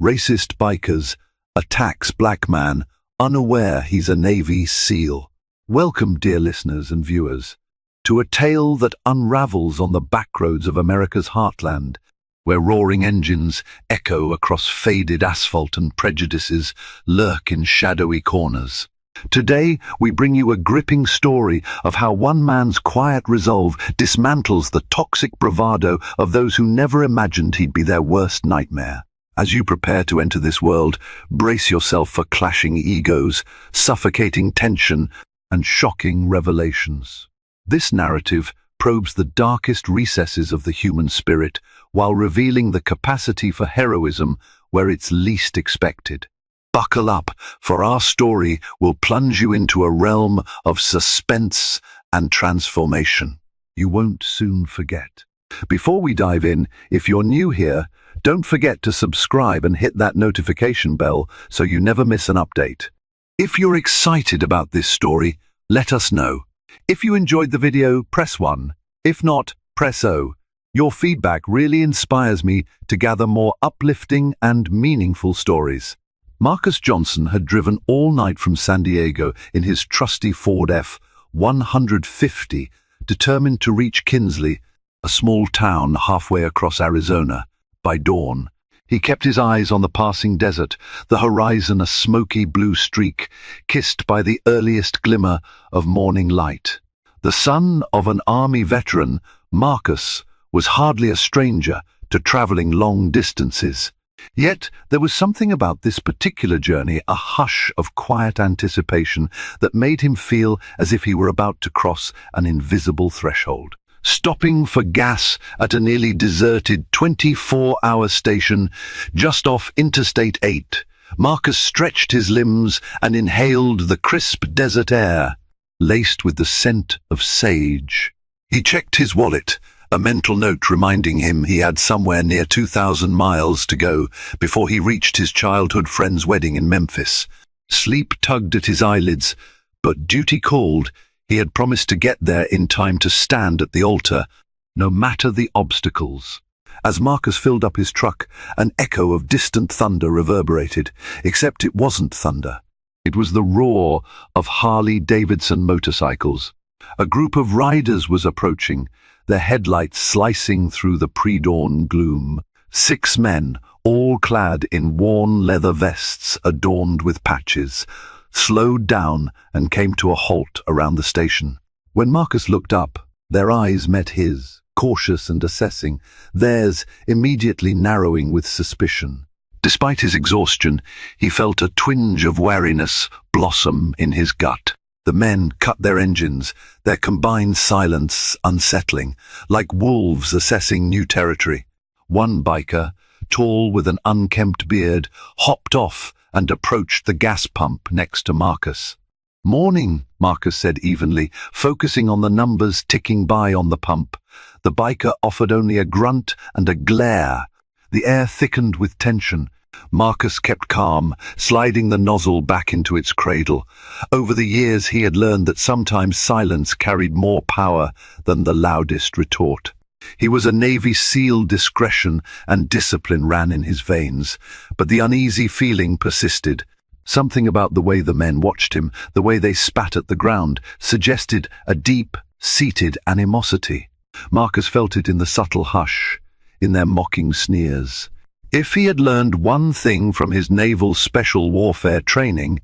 Racist bikers attacks black man, unaware he's a Navy SEAL. Welcome, dear listeners and viewers, to a tale that unravels on the backroads of America's heartland, where roaring engines echo across faded asphalt and prejudices lurk in shadowy corners. Today, we bring you a gripping story of how one man's quiet resolve dismantles the toxic bravado of those who never imagined he'd be their worst nightmare. As you prepare to enter this world, brace yourself for clashing egos, suffocating tension, and shocking revelations. This narrative probes the darkest recesses of the human spirit while revealing the capacity for heroism where it's least expected. Buckle up, for our story will plunge you into a realm of suspense and transformation you won't soon forget. Before we dive in, if you're new here, don't forget to subscribe and hit that notification bell so you never miss an update. If you're excited about this story, let us know. If you enjoyed the video, press 1. If not, press O. Your feedback really inspires me to gather more uplifting and meaningful stories. Marcus Johnson had driven all night from San Diego in his trusty Ford F-150, determined to reach Kinsley, a small town halfway across Arizona, by dawn. He kept his eyes on the passing desert, the horizon a smoky blue streak, kissed by the earliest glimmer of morning light. The son of an army veteran, Marcus was hardly a stranger to traveling long distances. Yet there was something about this particular journey, a hush of quiet anticipation that made him feel as if he were about to cross an invisible threshold. Stopping for gas at a nearly deserted 24-hour station just off Interstate 8, Marcus stretched his limbs and inhaled the crisp desert air, laced with the scent of sage. He checked his wallet, a mental note reminding him he had somewhere near 2,000 miles to go before he reached his childhood friend's wedding in Memphis. Sleep tugged at his eyelids, but duty called. He had promised to get there in time to stand at the altar, no matter the obstacles. As Marcus filled up his truck, an echo of distant thunder reverberated, except it wasn't thunder. It was the roar of Harley-Davidson motorcycles. A group of riders was approaching, their headlights slicing through the pre-dawn gloom. 6 men, all clad in worn leather vests adorned with patches, slowed down and came to a halt around the station. When Marcus looked up, their eyes met his, cautious and assessing, theirs immediately narrowing with suspicion. Despite his exhaustion, he felt a twinge of wariness blossom in his gut. The men cut their engines, their combined silence unsettling, like wolves assessing new territory. One biker, tall with an unkempt beard, hopped off and approached the gas pump next to Marcus. "Morning," Marcus said evenly, focusing on the numbers ticking by on the pump. The biker offered only a grunt and a glare. The air thickened with tension. Marcus kept calm, sliding the nozzle back into its cradle. Over the years he had learned that sometimes silence carried more power than the loudest retort. He was a Navy SEAL. Discretion and discipline ran in his veins, but the uneasy feeling persisted. Something about the way the men watched him, the way they spat at the ground, suggested a deep-seated animosity. Marcus felt it in the subtle hush, in their mocking sneers. If he had learned one thing from his naval special warfare training,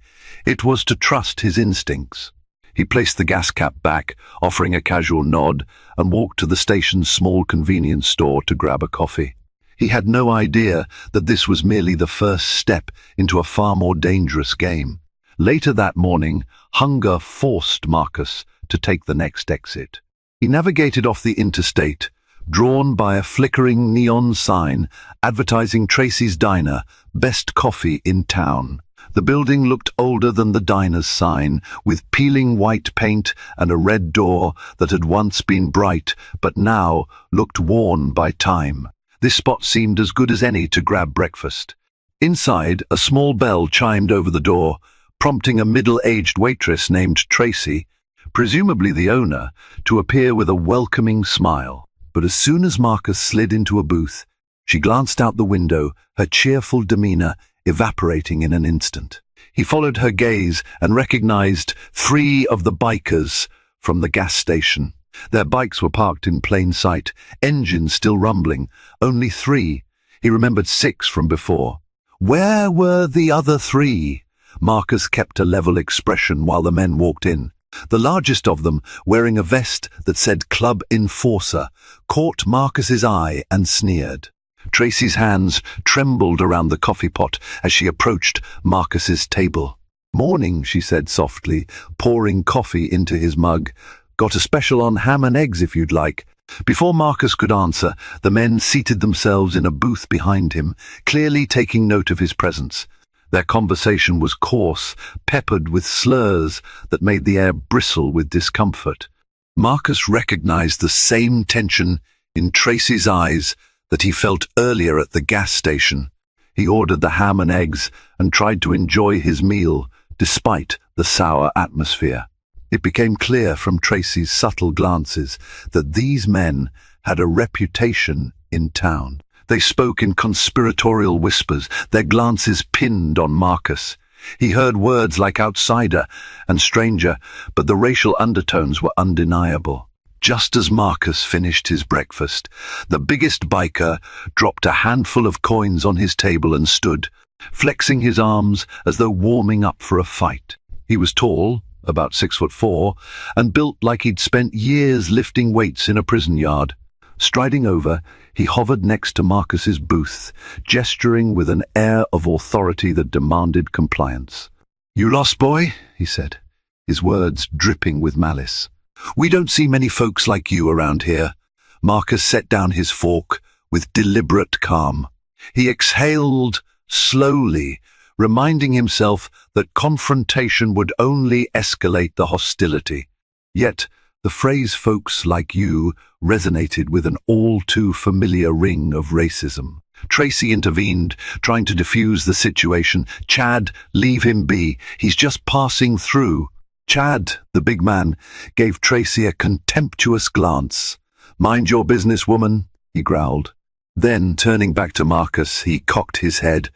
it was to trust his instincts. He placed the gas cap back, offering a casual nod, and walked to the station's small convenience store to grab a coffee. He had no idea that this was merely the first step into a far more dangerous game. Later that morning, hunger forced Marcus to take the next exit. He navigated off the interstate, drawn by a flickering neon sign advertising Tracy's Diner, best coffee in town. The building looked older than the diner's sign, with peeling white paint and a red door that had once been bright but now looked worn by time. This spot seemed as good as any to grab breakfast. Inside, a small bell chimed over the door, prompting a middle-aged waitress named Tracy, presumably the owner, to appear with a welcoming smile. But as soon as Marcus slid into a booth, She glanced out the window, her cheerful demeanor evaporating in an instant. He followed her gaze and recognized 3 of the bikers from the gas station. Their bikes were parked in plain sight, engines still rumbling. Only 3. He remembered 6 from before. Where were the other 3? Marcus kept a level expression while the men walked in. The largest of them, wearing a vest that said Club Enforcer, caught Marcus's eye and sneered. Tracy's hands trembled around the coffee pot as she approached Marcus's table. "Morning," she said softly, pouring coffee into his mug. "Got a special on ham and eggs if you'd like." Before Marcus could answer, the men seated themselves in a booth behind him, clearly taking note of his presence. Their conversation was coarse, peppered with slurs that made the air bristle with discomfort. Marcus recognized the same tension in Tracy's eyes that he felt earlier at the gas station. He ordered the ham and eggs and tried to enjoy his meal, despite the sour atmosphere. It became clear from Tracy's subtle glances that these men had a reputation in town. They spoke in conspiratorial whispers, their glances pinned on Marcus. He heard words like outsider and stranger, but the racial undertones were undeniable. Just as Marcus finished his breakfast, the biggest biker dropped a handful of coins on his table and stood, flexing his arms as though warming up for a fight. He was tall, about 6'4", and built like he'd spent years lifting weights in a prison yard. Striding over, he hovered next to Marcus's booth, gesturing with an air of authority that demanded compliance. "You lost, boy?" he said, his words dripping with malice. "We don't see many folks like you around here." Marcus set down his fork with deliberate calm. He exhaled slowly, reminding himself that confrontation would only escalate the hostility. Yet, the phrase "folks like you" resonated with an all-too-familiar ring of racism. Tracy intervened, trying to defuse the situation. "Chad, leave him be. He's just passing through." Chad, the big man, gave Tracy a contemptuous glance. "Mind your business, woman," he growled. Then, turning back to Marcus, he cocked his head.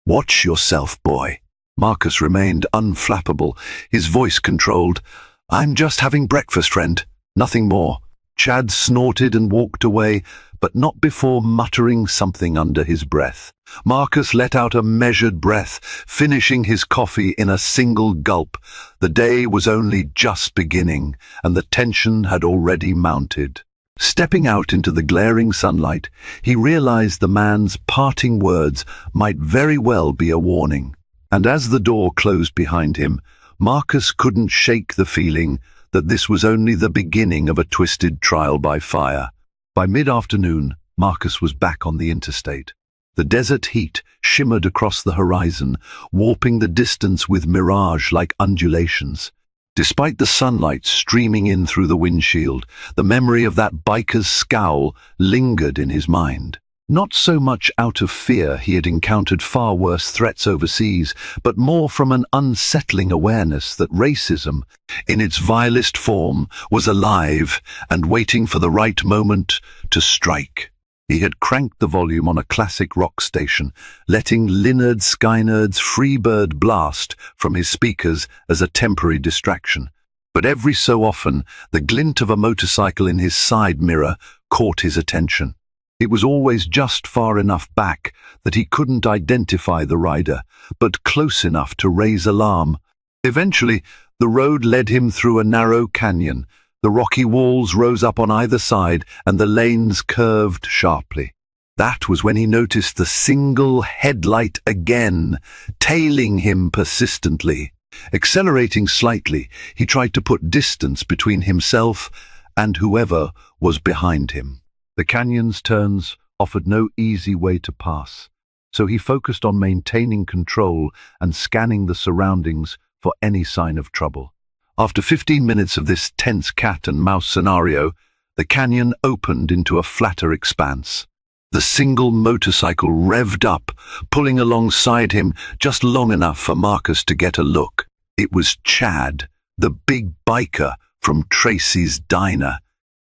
"Watch yourself, boy." Marcus remained unflappable, his voice controlled. "I'm just having breakfast, friend. Nothing more." Chad snorted and walked away, but not before muttering something under his breath. Marcus let out a measured breath, finishing his coffee in a single gulp. The day was only just beginning, and the tension had already mounted. Stepping out into the glaring sunlight, he realized the man's parting words might very well be a warning. And as the door closed behind him, Marcus couldn't shake the feeling that this was only the beginning of a twisted trial by fire. By mid-afternoon, Marcus was back on the interstate. The desert heat shimmered across the horizon, warping the distance with mirage-like undulations. Despite the sunlight streaming in through the windshield, the memory of that biker's scowl lingered in his mind. Not so much out of fear he had encountered far worse threats overseas, but more from an unsettling awareness that racism, in its vilest form, was alive and waiting for the right moment to strike. He had cranked the volume on a classic rock station, letting Lynyrd Skynyrd's Freebird blast from his speakers as a temporary distraction. But every so often, the glint of a motorcycle in his side mirror caught his attention. It was always just far enough back that he couldn't identify the rider, but close enough to raise alarm. Eventually, the road led him through a narrow canyon. The rocky walls rose up on either side, and the lanes curved sharply. That was when he noticed the single headlight again, tailing him persistently. Accelerating slightly, he tried to put distance between himself and whoever was behind him. The canyon's turns offered no easy way to pass, so he focused on maintaining control and scanning the surroundings for any sign of trouble. After 15 minutes of this tense cat-and-mouse scenario, the canyon opened into a flatter expanse. The single motorcycle revved up, pulling alongside him just long enough for Marcus to get a look. It was Chad, the big biker from Tracy's diner.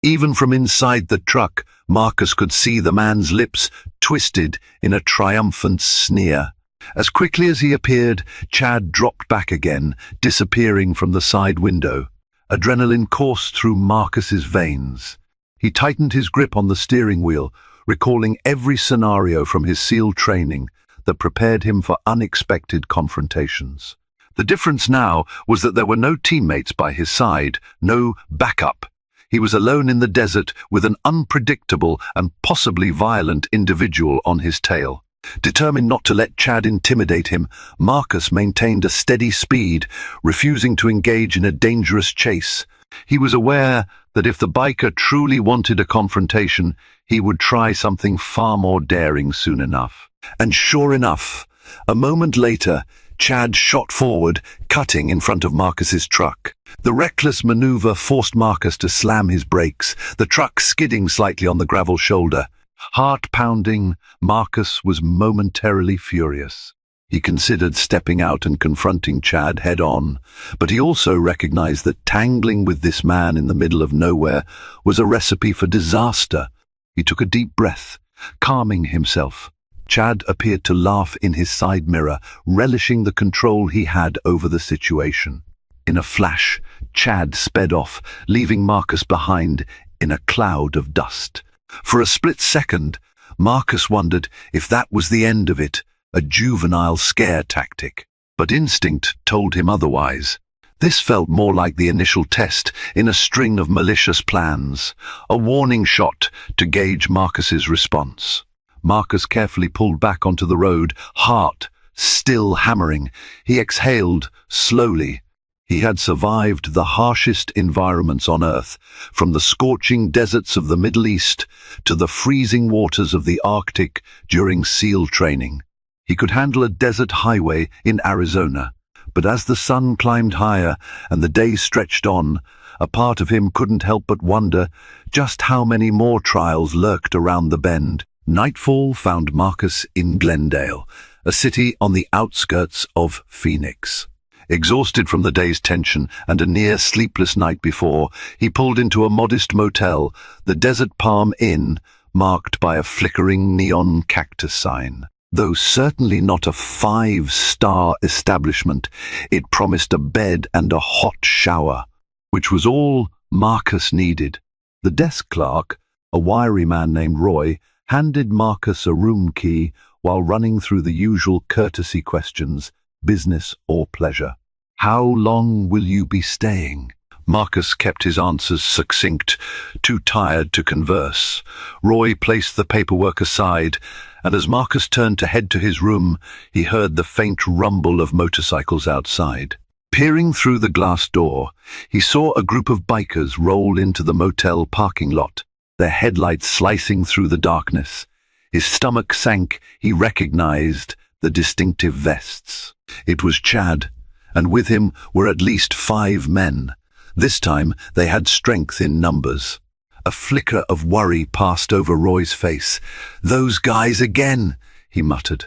Even from inside the truck, Marcus could see the man's lips twisted in a triumphant sneer. As quickly as he appeared, Chad dropped back again, disappearing from the side window. Adrenaline coursed through Marcus's veins. He tightened his grip on the steering wheel, recalling every scenario from his SEAL training that prepared him for unexpected confrontations. The difference now was that there were no teammates by his side, no backup. He was alone in the desert with an unpredictable and possibly violent individual on his tail. Determined not to let Chad intimidate him, Marcus maintained a steady speed, refusing to engage in a dangerous chase. He was aware that if the biker truly wanted a confrontation, he would try something far more daring soon enough. And sure enough, a moment later, Chad shot forward, cutting in front of Marcus's truck. The reckless maneuver forced Marcus to slam his brakes, the truck skidding slightly on the gravel shoulder. Heart pounding, Marcus was momentarily furious. He considered stepping out and confronting Chad head-on, but he also recognized that tangling with this man in the middle of nowhere was a recipe for disaster. He took a deep breath, calming himself. Chad appeared to laugh in his side mirror, relishing the control he had over the situation. In a flash, Chad sped off, leaving Marcus behind in a cloud of dust. For a split second, Marcus wondered if that was the end of it, a juvenile scare tactic. But instinct told him otherwise. This felt more like the initial test in a string of malicious plans, a warning shot to gauge Marcus's response. Marcus carefully pulled back onto the road, heart still hammering. He exhaled slowly. He had survived the harshest environments on Earth, from the scorching deserts of the Middle East to the freezing waters of the Arctic during SEAL training. He could handle a desert highway in Arizona, but as the sun climbed higher and the day stretched on, a part of him couldn't help but wonder just how many more trials lurked around the bend. Nightfall found Marcus in Glendale, a city on the outskirts of Phoenix. Exhausted from the day's tension and a near sleepless night before, he pulled into a modest motel, the Desert Palm Inn, marked by a flickering neon cactus sign. Though certainly not a 5-star establishment, it promised a bed and a hot shower, which was all Marcus needed. The desk clerk, a wiry man named Roy, handed Marcus a room key while running through the usual courtesy questions, business or pleasure. "How long will you be staying?" Marcus kept his answers succinct, too tired to converse. Roy placed the paperwork aside, and as Marcus turned to head to his room, he heard the faint rumble of motorcycles outside. Peering through the glass door, he saw a group of bikers roll into the motel parking lot, their headlights slicing through the darkness. His stomach sank. He recognized the distinctive vests. It was Chad, and with him were at least 5 men. This time they had strength in numbers. A flicker of worry passed over Roy's face. "Those guys again," he muttered.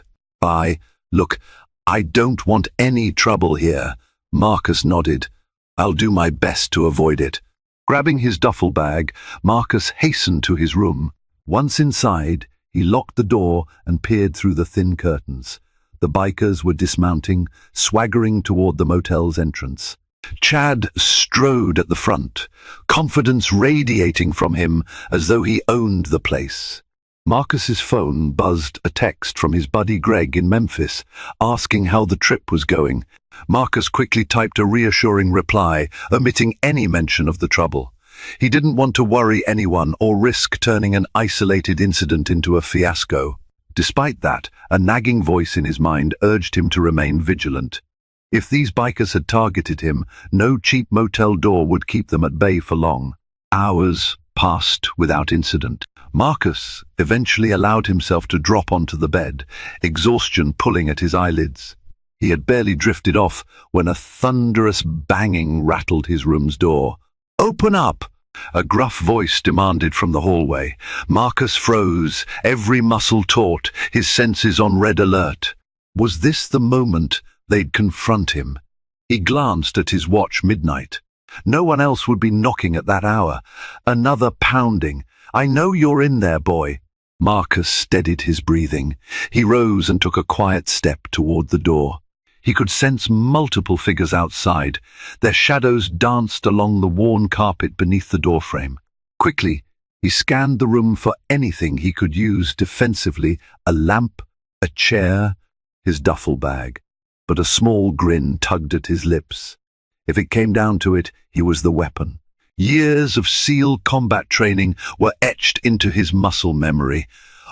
Look, I don't want any trouble here." Marcus nodded. "I'll do my best to avoid it." Grabbing his duffel bag, Marcus hastened to his room. Once inside, he locked the door and peered through the thin curtains. The bikers were dismounting, swaggering toward the motel's entrance. Chad strode at the front, confidence radiating from him as though he owned the place. Marcus's phone buzzed a text from his buddy Greg in Memphis, asking how the trip was going. Marcus quickly typed a reassuring reply, omitting any mention of the trouble. He didn't want to worry anyone or risk turning an isolated incident into a fiasco. Despite that, a nagging voice in his mind urged him to remain vigilant. If these bikers had targeted him, no cheap motel door would keep them at bay for long. Hours passed without incident. Marcus eventually allowed himself to drop onto the bed, exhaustion pulling at his eyelids. He had barely drifted off when a thunderous banging rattled his room's door. "Open up!" a gruff voice demanded from the hallway. Marcus froze, every muscle taut, his senses on red alert. Was this the moment they'd confront him? He glanced at his watch. Midnight. No one else would be knocking at that hour. Another pounding, I know you're in there, boy. Marcus steadied his breathing. He rose and took a quiet step toward the door. He could sense multiple figures outside. Their shadows danced along the worn carpet beneath the doorframe. Quickly, he scanned the room for anything he could use defensively, a lamp, a chair, his duffel bag. But a small grin tugged at his lips. If it came down to it, he was the weapon. Years of SEAL combat training were etched into his muscle memory.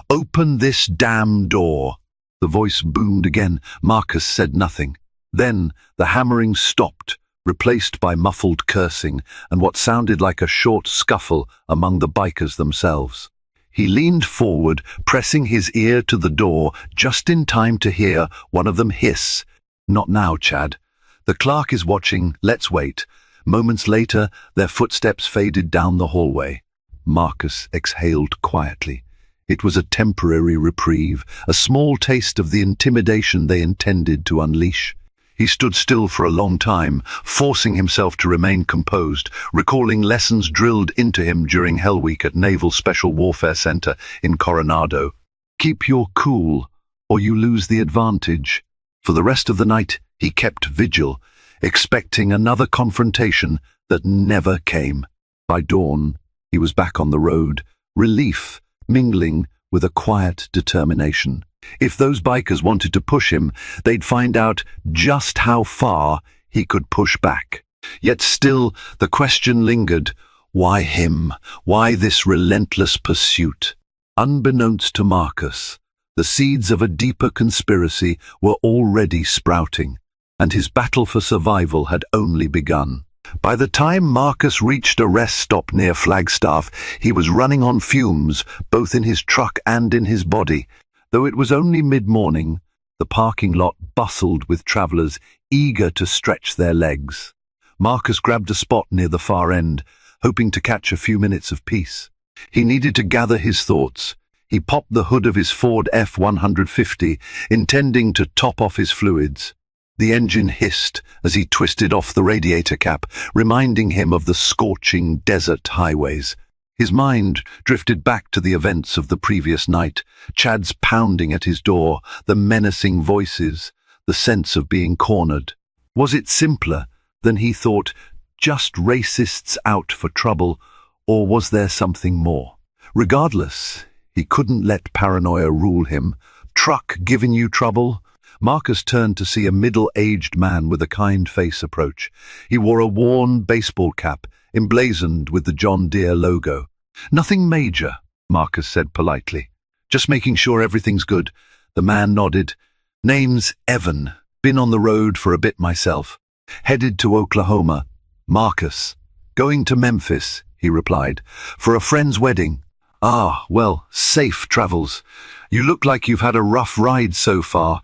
"Open this damn door." The voice boomed again. Marcus said nothing. Then the hammering stopped, replaced by muffled cursing and what sounded like a short scuffle among the bikers themselves. He leaned forward, pressing his ear to the door just in time to hear one of them hiss, "Not now, Chad. The clerk is watching. Let's wait." Moments later, their footsteps faded down the hallway. Marcus exhaled quietly. It was a temporary reprieve, a small taste of the intimidation they intended to unleash. He stood still for a long time, forcing himself to remain composed, recalling lessons drilled into him during Hell Week at Naval Special Warfare Center in Coronado. Keep your cool, or you lose the advantage. For the rest of the night, he kept vigil, expecting another confrontation that never came. By dawn, he was back on the road, relief mingling with a quiet determination. If those bikers wanted to push him, they'd find out just how far he could push back. Yet still, the question lingered, why him? Why this relentless pursuit? Unbeknownst to Marcus, the seeds of a deeper conspiracy were already sprouting, and his battle for survival had only begun. By the time Marcus reached a rest stop near Flagstaff, he was running on fumes, both in his truck and in his body. Though it was only mid-morning, the parking lot bustled with travelers eager to stretch their legs. Marcus grabbed a spot near the far end, hoping to catch a few minutes of peace. He needed to gather his thoughts. He popped the hood of his Ford F-150, intending to top off his fluids. The engine hissed as he twisted off the radiator cap, reminding him of the scorching desert highways. His mind drifted back to the events of the previous night, Chad's pounding at his door, the menacing voices, the sense of being cornered. Was it simpler than he thought, just racists out for trouble, or was there something more? Regardless, he couldn't let paranoia rule him. Truck giving you trouble? Marcus turned to see a middle-aged man with a kind face approach. He wore a worn baseball cap, emblazoned with the John Deere logo. "Nothing major," Marcus said politely. "Just making sure everything's good." The man nodded. "Name's Evan. Been on the road for a bit myself. Headed to Oklahoma." "Marcus. Going to Memphis," he replied. "For a friend's wedding." "Ah, well, safe travels. You look like you've had a rough ride so far."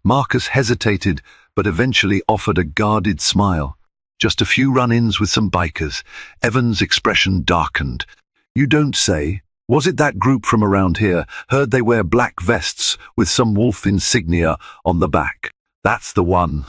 Marcus hesitated, but eventually offered a guarded smile. "Just a few run-ins with some bikers." Evan's expression darkened. "You don't say. Was it that group from around here? Heard they wear black vests with some wolf insignia on the back." "That's the one."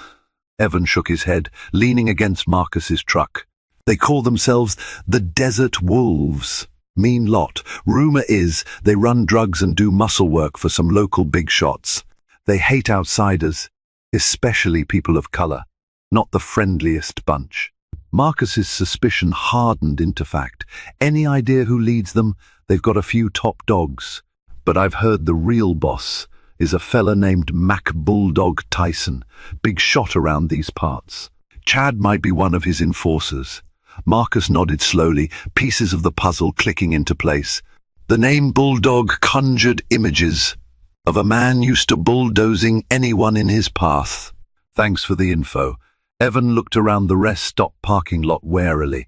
Evan shook his head, leaning against Marcus's truck. "They call themselves the Desert Wolves. Mean lot. Rumor is they run drugs and do muscle work for some local big shots. They hate outsiders, especially people of color. Not the friendliest bunch." Marcus's suspicion hardened into fact. Any idea who leads them? They've got a few top dogs. But I've heard the real boss is a fella named Mac Bulldog Tyson, big shot around these parts. Chad might be one of his enforcers. Marcus nodded slowly, pieces of the puzzle clicking into place. The name Bulldog conjured images of a man used to bulldozing anyone in his path. "Thanks for the info." Evan looked around the rest stop parking lot warily.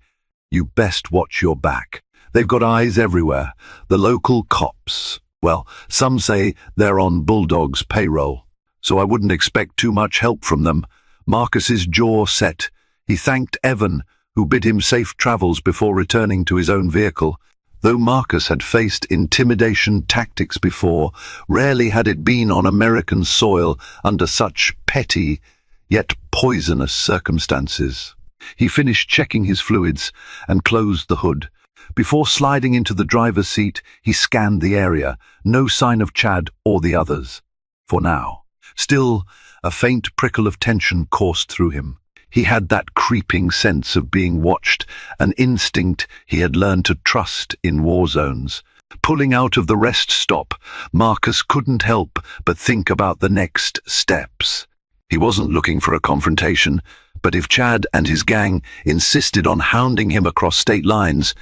"You best watch your back. They've got eyes everywhere. The local cops. Well, some say they're on Bulldog's payroll, so I wouldn't expect too much help from them." Marcus's jaw set. He thanked Evan, who bid him safe travels before returning to his own vehicle. Though Marcus had faced intimidation tactics before, rarely had it been on American soil under such petty, yet poisonous circumstances. He finished checking his fluids and closed the hood. Before sliding into the driver's seat, he scanned the area. No sign of Chad or the others. For now. Still, a faint prickle of tension coursed through him. He had that creeping sense of being watched, an instinct he had learned to trust in war zones. Pulling out of the rest stop, Marcus couldn't help but think about the next steps. He wasn't looking for a confrontation, but if Chad and his gang insisted on hounding him across state lines,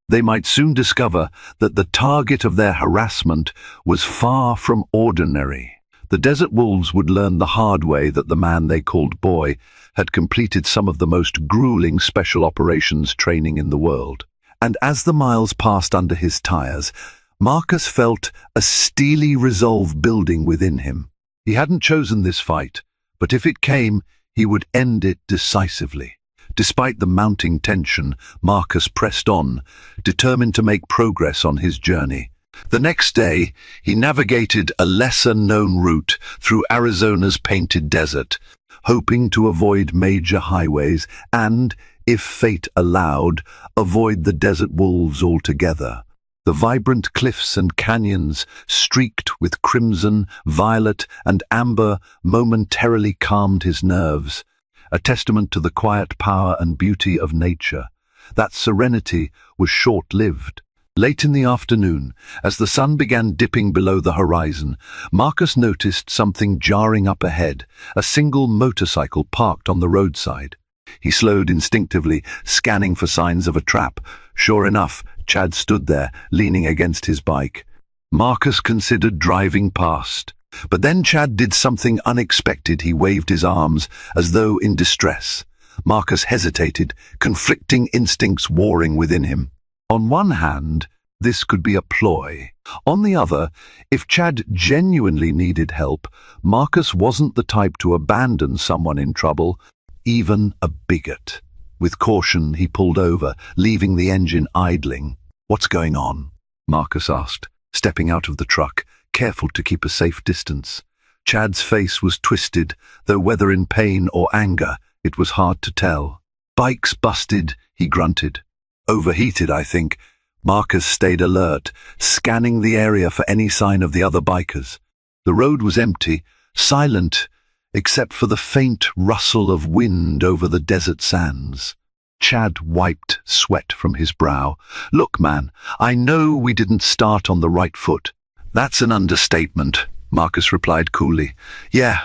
they might soon discover that the target of their harassment was far from ordinary. The Desert Wolves would learn the hard way that the man they called Boy had completed some of the most grueling special operations training in the world. And as the miles passed under his tires, Marcus felt a steely resolve building within him. He hadn't chosen this fight, but if it came, he would end it decisively. Despite the mounting tension, Marcus pressed on, determined to make progress on his journey. The next day, he navigated a lesser-known route through Arizona's Painted Desert, hoping to avoid major highways and, if fate allowed, avoid the Desert Wolves altogether. The vibrant cliffs and canyons, streaked with crimson, violet, and amber, momentarily calmed his nerves, a testament to the quiet power and beauty of nature. That serenity was short-lived. Late in the afternoon, as the sun began dipping below the horizon, Marcus noticed something jarring up ahead, a single motorcycle parked on the roadside. He slowed instinctively, scanning for signs of a trap. Sure enough, Chad stood there, leaning against his bike. Marcus considered driving past. But then Chad did something unexpected. He waved his arms, as though in distress. Marcus hesitated, conflicting instincts warring within him. On one hand, this could be a ploy. On the other, if Chad genuinely needed help, Marcus wasn't the type to abandon someone in trouble, even a bigot. With caution, he pulled over, leaving the engine idling. "What's going on?" Marcus asked, stepping out of the truck, careful to keep a safe distance. Chad's face was twisted, though whether in pain or anger, it was hard to tell. "Bike's busted," he grunted. "Overheated, I think." Marcus stayed alert, scanning the area for any sign of the other bikers. The road was empty, silent, except for the faint rustle of wind over the desert sands. Chad wiped sweat from his brow. "Look, man, I know we didn't start on the right foot." "That's an understatement," Marcus replied coolly. "Yeah,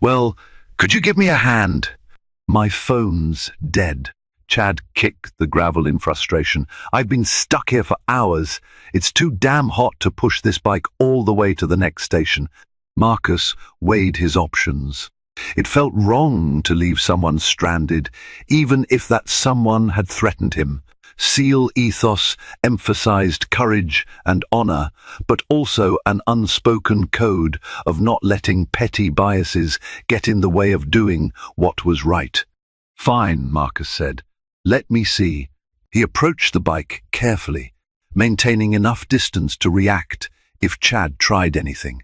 well, could you give me a hand?" "My phone's dead." Chad kicked the gravel in frustration. "I've been stuck here for hours. It's too damn hot to push this bike all the way to the next station." Marcus weighed his options. It felt wrong to leave someone stranded, even if that someone had threatened him. SEAL ethos emphasized courage and honor, but also an unspoken code of not letting petty biases get in the way of doing what was right. "Fine," Marcus said. "Let me see." He approached the bike carefully, maintaining enough distance to react if Chad tried anything.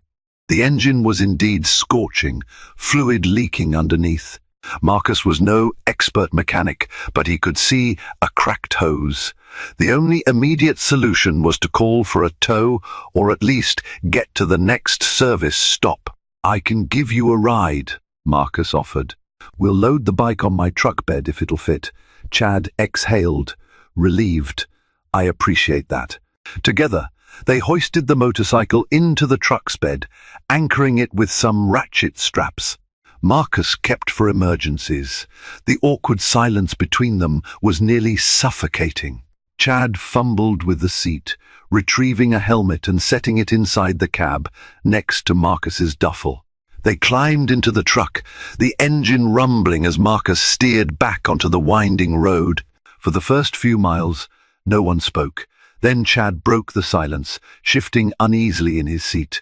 The engine was indeed scorching, fluid leaking underneath. Marcus was no expert mechanic, but he could see a cracked hose. The only immediate solution was to call for a tow or at least get to the next service stop. "I can give you a ride," Marcus offered. "We'll load the bike on my truck bed if it'll fit." Chad exhaled, relieved. "I appreciate that." Together, they hoisted the motorcycle into the truck's bed, anchoring it with some ratchet straps. Marcus kept for emergencies. The awkward silence between them was nearly suffocating. Chad fumbled with the seat, retrieving a helmet and setting it inside the cab, next to Marcus's duffel. They climbed into the truck, the engine rumbling as Marcus steered back onto the winding road. For the first few miles, no one spoke. Then Chad broke the silence, shifting uneasily in his seat.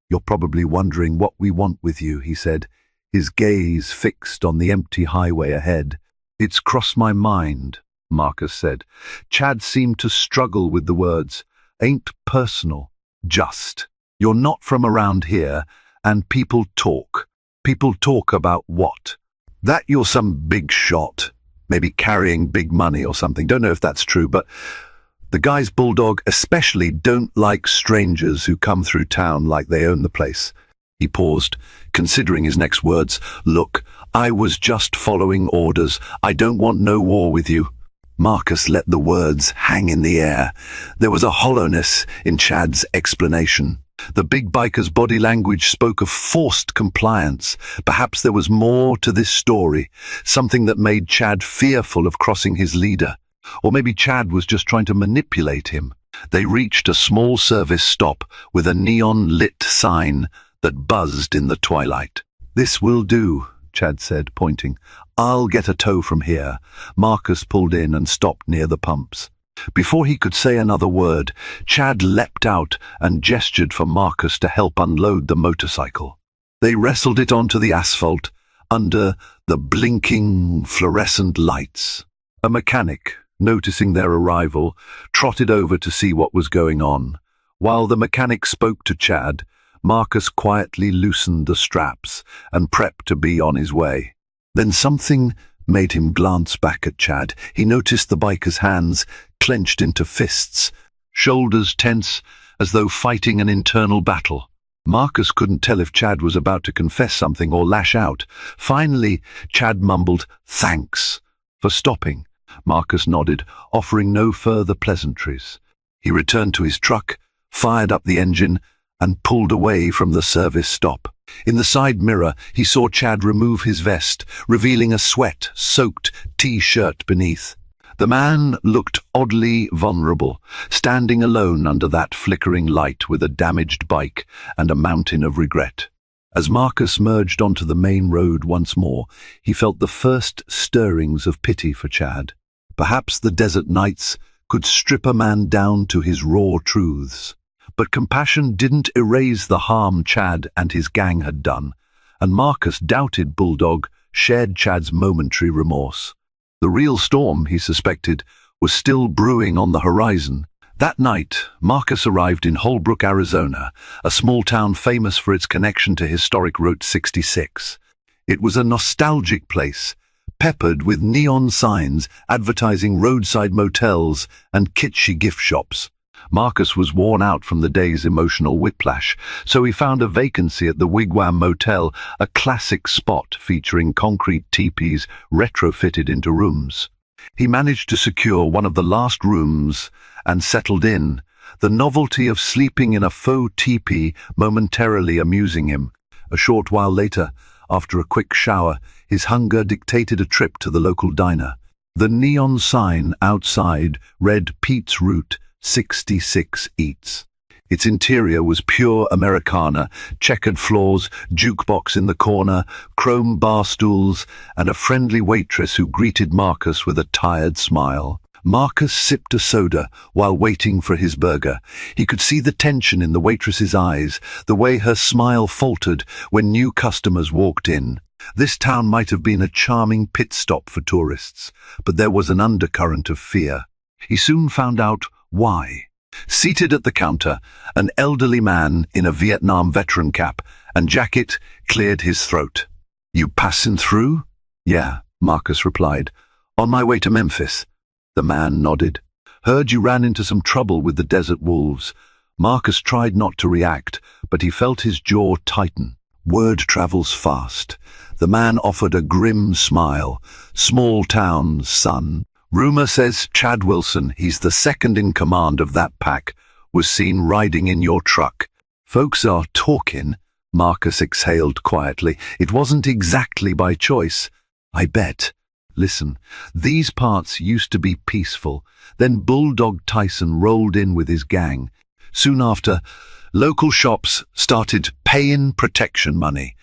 "You're probably wondering what we want with you," he said, his gaze fixed on the empty highway ahead. "It's crossed my mind," Marcus said. Chad seemed to struggle with the words. "Ain't personal, just. You're not from around here, and people talk. People talk about what? That you're some big shot, maybe carrying big money or something. Don't know if that's true, but The guy's bulldog especially don't like strangers who come through town like they own the place. He paused, considering his next words. Look, I was just following orders. I don't want no war with you. Marcus let the words hang in the air. There was a hollowness in Chad's explanation. The big biker's body language spoke of forced compliance. Perhaps there was more to this story, something that made Chad fearful of crossing his leader. Or maybe Chad was just trying to manipulate him. They reached a small service stop with a neon-lit sign that buzzed in the twilight. This will do, Chad said, pointing. I'll get a tow from here. Marcus pulled in and stopped near the pumps. Before he could say another word, Chad leapt out and gestured for Marcus to help unload the motorcycle. They wrestled it onto the asphalt under the blinking fluorescent lights. A mechanic, noticing their arrival, trotted over to see what was going on. While the mechanic spoke to Chad, Marcus quietly loosened the straps and prepped to be on his way. Then something made him glance back at Chad. He noticed the biker's hands clenched into fists, shoulders tense as though fighting an internal battle. Marcus couldn't tell if Chad was about to confess something or lash out. Finally, Chad mumbled, "Thanks for stopping." Marcus nodded, offering no further pleasantries. He returned to his truck, fired up the engine, and pulled away from the service stop. In the side mirror, he saw Chad remove his vest, revealing a sweat-soaked T-shirt beneath. The man looked oddly vulnerable, standing alone under that flickering light with a damaged bike and a mountain of regret. As Marcus merged onto the main road once more, he felt the first stirrings of pity for Chad. Perhaps the desert nights could strip a man down to his raw truths. But compassion didn't erase the harm Chad and his gang had done, and Marcus doubted Bulldog shared Chad's momentary remorse. The real storm, he suspected, was still brewing on the horizon. That night, Marcus arrived in Holbrook, Arizona, a small town famous for its connection to historic Route 66. It was a nostalgic place, peppered with neon signs advertising roadside motels and kitschy gift shops. Marcus was worn out from the day's emotional whiplash, so he found a vacancy at the Wigwam Motel, a classic spot featuring concrete teepees retrofitted into rooms. He managed to secure one of the last rooms and settled in, the novelty of sleeping in a faux teepee momentarily amusing him. A short while later, after a quick shower, his hunger dictated a trip to the local diner. The neon sign outside read Pete's Route 66 Eats. Its interior was pure Americana, checkered floors, jukebox in the corner, chrome bar stools, and a friendly waitress who greeted Marcus with a tired smile. Marcus sipped a soda while waiting for his burger. He could see the tension in the waitress's eyes, the way her smile faltered when new customers walked in. This town might have been a charming pit stop for tourists, but there was an undercurrent of fear. He soon found out why. Seated at the counter, an elderly man in a Vietnam veteran cap and jacket cleared his throat. "You passin' through?" "Yeah," Marcus replied. "On my way to Memphis." The man nodded. "Heard you ran into some trouble with the desert wolves." Marcus tried not to react, but he felt his jaw tighten. Word travels fast. The man offered a grim smile. "Small town, son. Rumor says Chad Wilson, he's the second in command of that pack, was seen riding in your truck." "Folks are talking," Marcus exhaled quietly. "It wasn't exactly by choice." "I bet. Listen, these parts used to be peaceful. Then Bulldog Tyson rolled in with his gang. Soon after, local shops started paying protection money.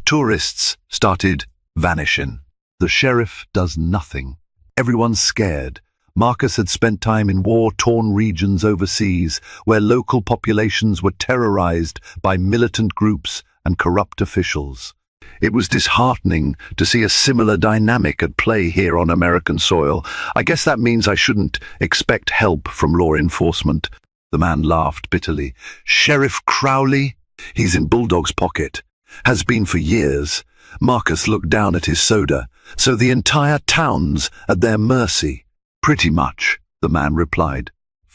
Tourists started vanishing. The sheriff does nothing. Everyone's scared. Marcus had spent time in war-torn regions overseas, where local populations were terrorized by militant groups and corrupt officials. It was disheartening to see a similar dynamic at play here on American soil. "I guess that means I shouldn't expect help from law enforcement." The man laughed bitterly. "Sheriff Crowley? He's in Bulldog's pocket. Has been for years." Marcus looked down at his soda. "So the entire town's at their mercy?" "Pretty much," the man replied.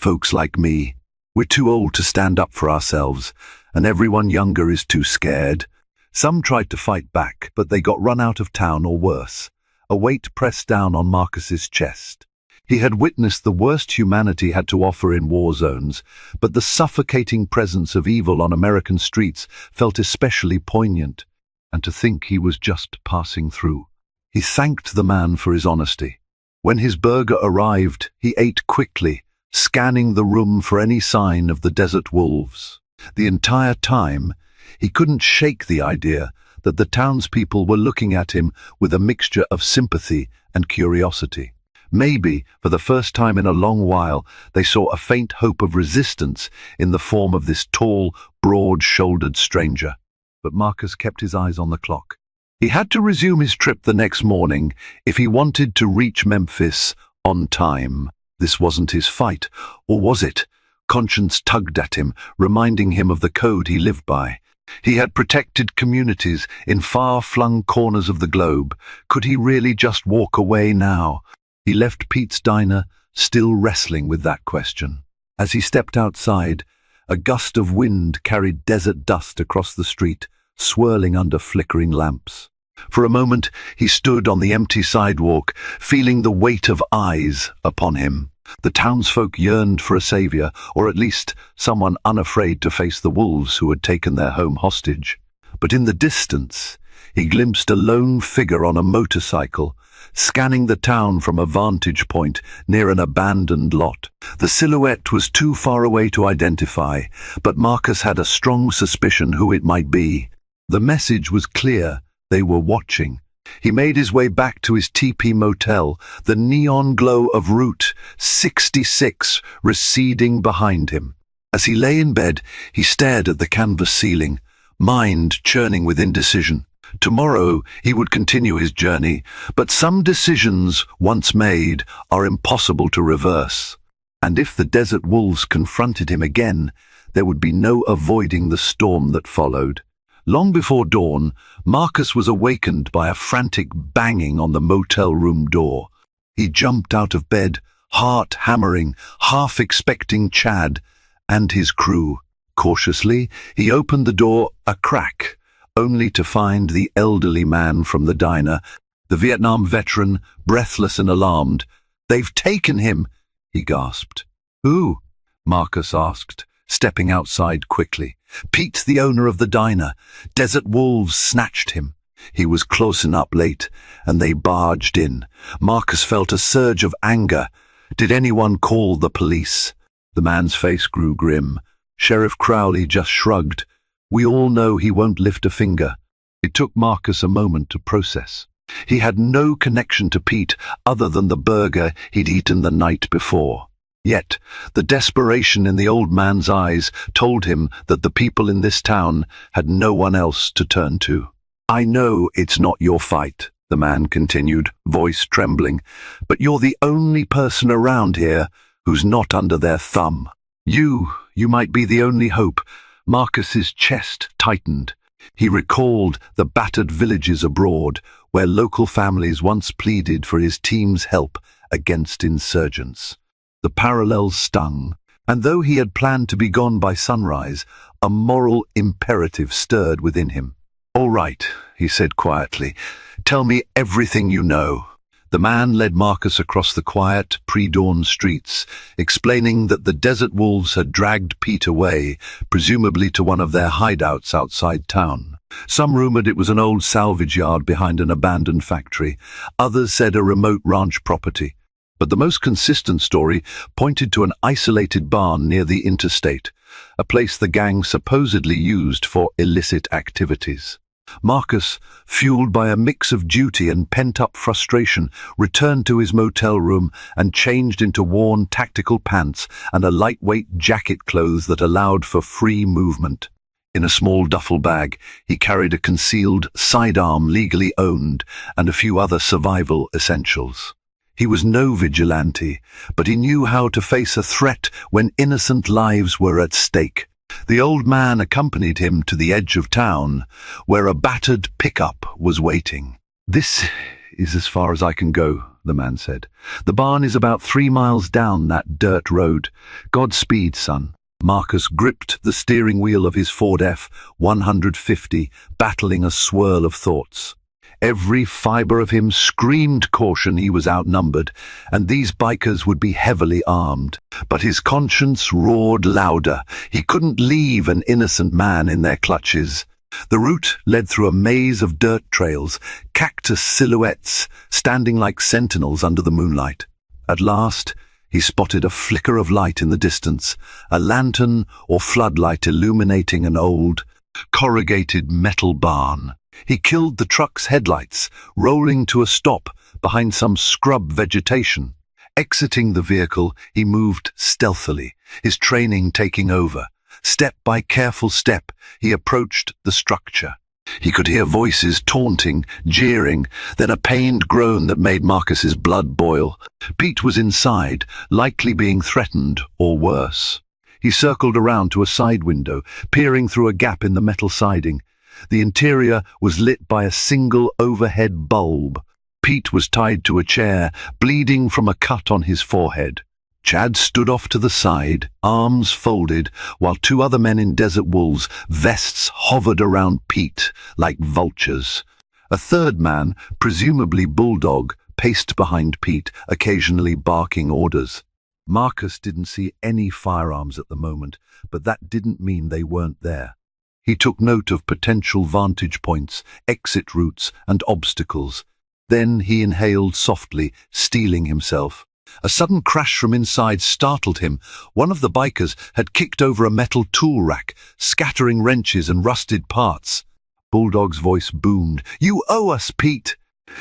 folks like me. We're too old to stand up for ourselves, and everyone younger is too scared. Some tried to fight back, but they got run out of town or worse. A weight pressed down on Marcus's chest. He had witnessed the worst humanity had to offer in war zones, but the suffocating presence of evil on American streets felt especially poignant, and to think he was just passing through. He thanked the man for his honesty. When his burger arrived, he ate quickly, scanning the room for any sign of the desert wolves. The entire time, he couldn't shake the idea that the townspeople were looking at him with a mixture of sympathy and curiosity. Maybe, for the first time in a long while, they saw a faint hope of resistance in the form of this tall, broad-shouldered stranger. But Marcus kept his eyes on the clock. He had to resume his trip the next morning if he wanted to reach Memphis on time. This wasn't his fight, or was it? Conscience tugged at him, reminding him of the code he lived by. He had protected communities in far-flung corners of the globe. Could he really just walk away now? He left Pete's diner, still wrestling with that question. As he stepped outside, a gust of wind carried desert dust across the street, swirling under flickering lamps. For a moment, he stood on the empty sidewalk, feeling the weight of eyes upon him. The townsfolk yearned for a savior, or at least someone unafraid to face the wolves who had taken their home hostage. But in the distance, he glimpsed a lone figure on a motorcycle, scanning the town from a vantage point near an abandoned lot. The silhouette was too far away to identify, but Marcus had a strong suspicion who it might be. The message was clear: they were watching. He made his way back to his teepee motel, the neon glow of Route 66 receding behind him. As he lay in bed, he stared at the canvas ceiling, mind churning with indecision. Tomorrow he would continue his journey, but some decisions, once made, are impossible to reverse. And if the desert wolves confronted him again, there would be no avoiding the storm that followed. Long before dawn, Marcus was awakened by a frantic banging on the motel room door. He jumped out of bed, heart hammering, half expecting Chad and his crew. Cautiously, he opened the door a crack, only to find the elderly man from the diner, the Vietnam veteran, breathless and alarmed. "They've taken him," he gasped. "Who?" Marcus asked, stepping outside quickly. "Pete, the owner of the diner. Desert wolves snatched him. He was closing up late, and they barged in." Marcus felt a surge of anger. Did anyone call the police? The man's face grew grim. Sheriff Crowley just shrugged. "We all know he won't lift a finger." It took Marcus a moment to process. He had no connection to Pete other than the burger he'd eaten the night before. Yet, the desperation in the old man's eyes told him that the people in this town had no one else to turn to. "I know it's not your fight," the man continued, voice trembling, "but you're the only person around here who's not under their thumb. You might be the only hope." Marcus's chest tightened. He recalled the battered villages abroad, where local families once pleaded for his team's help against insurgents. The parallels stung, and though he had planned to be gone by sunrise, a moral imperative stirred within him. "All right," he said quietly, "tell me everything you know." The man led Marcus across the quiet, pre-dawn streets, explaining that the desert wolves had dragged Pete away, presumably to one of their hideouts outside town. Some rumored it was an old salvage yard behind an abandoned factory. Others said a remote ranch property. But the most consistent story pointed to an isolated barn near the interstate, a place the gang supposedly used for illicit activities. Marcus, fueled by a mix of duty and pent-up frustration, returned to his motel room and changed into worn tactical pants and a lightweight jacket clothes that allowed for free movement. In a small duffel bag, he carried a concealed sidearm legally owned and a few other survival essentials. He was no vigilante, but he knew how to face a threat when innocent lives were at stake. The old man accompanied him to the edge of town, where a battered pickup was waiting. "This is as far as I can go," the man said. "The barn is about 3 miles down that dirt road. Godspeed, son." Marcus gripped the steering wheel of his Ford F-150, battling a swirl of thoughts. Every fibre of him screamed caution. He was outnumbered, and these bikers would be heavily armed. But his conscience roared louder. He couldn't leave an innocent man in their clutches. The route led through a maze of dirt trails, cactus silhouettes standing like sentinels under the moonlight. At last, he spotted a flicker of light in the distance, a lantern or floodlight illuminating an old, corrugated metal barn. He killed the truck's headlights, rolling to a stop behind some scrub vegetation. Exiting the vehicle, he moved stealthily, his training taking over. Step by careful step, he approached the structure. He could hear voices taunting, jeering, then a pained groan that made Marcus's blood boil. Pete was inside, likely being threatened or worse. He circled around to a side window, peering through a gap in the metal siding. The interior was lit by a single overhead bulb. Pete was tied to a chair, bleeding from a cut on his forehead. Chad stood off to the side, arms folded, while 2 other men in Desert Wolves' vests hovered around Pete like vultures. A third man, presumably Bulldog, paced behind Pete, occasionally barking orders. Marcus didn't see any firearms at the moment, but that didn't mean they weren't there. He took note of potential vantage points, exit routes, and obstacles. Then he inhaled softly, steeling himself. A sudden crash from inside startled him. One of the bikers had kicked over a metal tool rack, scattering wrenches and rusted parts. Bulldog's voice boomed. "You owe us, Pete!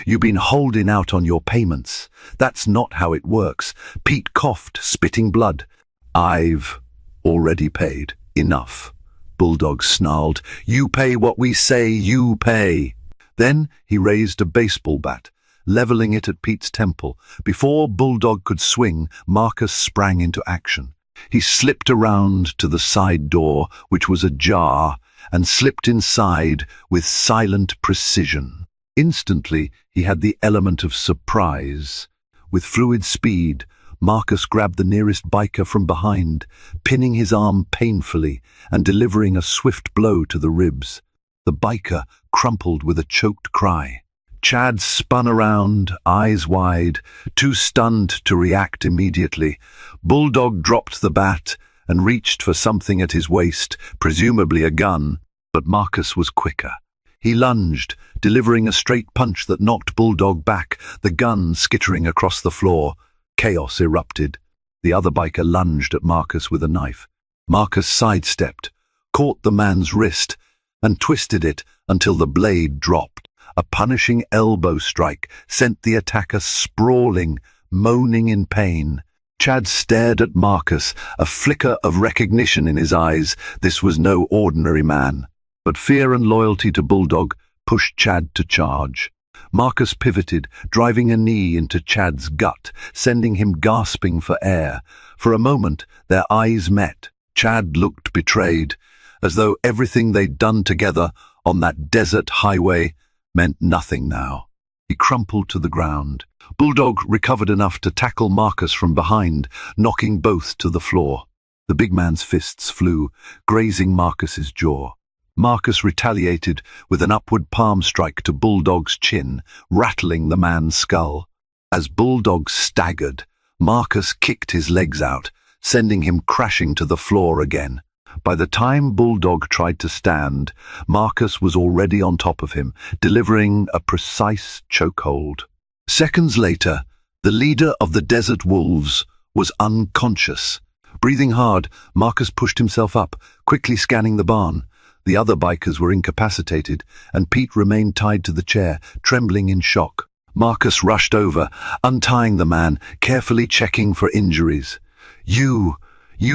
You've been holding out on your payments. That's not how it works." Pete coughed, spitting blood. "I've already paid. Enough." Bulldog snarled. "You pay what we say you pay." Then he raised a baseball bat, leveling it at Pete's temple. Before Bulldog could swing, Marcus sprang into action. He slipped around to the side door, which was ajar, and slipped inside with silent precision. Instantly, he had the element of surprise. With fluid speed, Marcus grabbed the nearest biker from behind, pinning his arm painfully and delivering a swift blow to the ribs. The biker crumpled with a choked cry. Chad spun around, eyes wide, too stunned to react immediately. Bulldog dropped the bat and reached for something at his waist, presumably a gun, but Marcus was quicker. He lunged, delivering a straight punch that knocked Bulldog back, the gun skittering across the floor. Chaos erupted. The other biker lunged at Marcus with a knife. Marcus sidestepped, caught the man's wrist, and twisted it until the blade dropped. A punishing elbow strike sent the attacker sprawling, moaning in pain. Chad stared at Marcus, a flicker of recognition in his eyes. This was no ordinary man. But fear and loyalty to Bulldog pushed Chad to charge. Marcus pivoted, driving a knee into Chad's gut, sending him gasping for air. For a moment, their eyes met. Chad looked betrayed, as though everything they'd done together on that desert highway meant nothing now. He crumpled to the ground. Bulldog recovered enough to tackle Marcus from behind, knocking both to the floor. The big man's fists flew, grazing Marcus's jaw. Marcus retaliated with an upward palm strike to Bulldog's chin, rattling the man's skull. As Bulldog staggered, Marcus kicked his legs out, sending him crashing to the floor again. By the time Bulldog tried to stand, Marcus was already on top of him, delivering a precise chokehold. Seconds later, the leader of the Desert Wolves was unconscious. Breathing hard, Marcus pushed himself up, quickly scanning the barn. The other bikers were incapacitated, and Pete remained tied to the chair, trembling in shock. Marcus rushed over, untying the man, carefully checking for injuries. You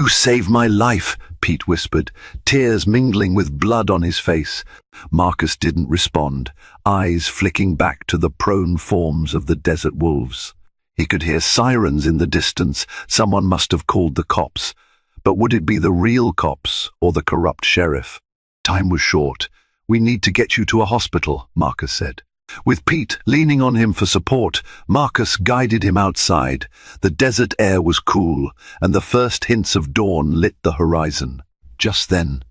saved my life," Pete whispered, tears mingling with blood on his face. Marcus didn't respond, eyes flicking back to the prone forms of the Desert Wolves. He could hear sirens in the distance. Someone must have called the cops. But would it be the real cops or the corrupt sheriff? Time was short. "We need to get you to a hospital," Marcus said. With Pete leaning on him for support, Marcus guided him outside. The desert air was cool, and the first hints of dawn lit the horizon. Just then,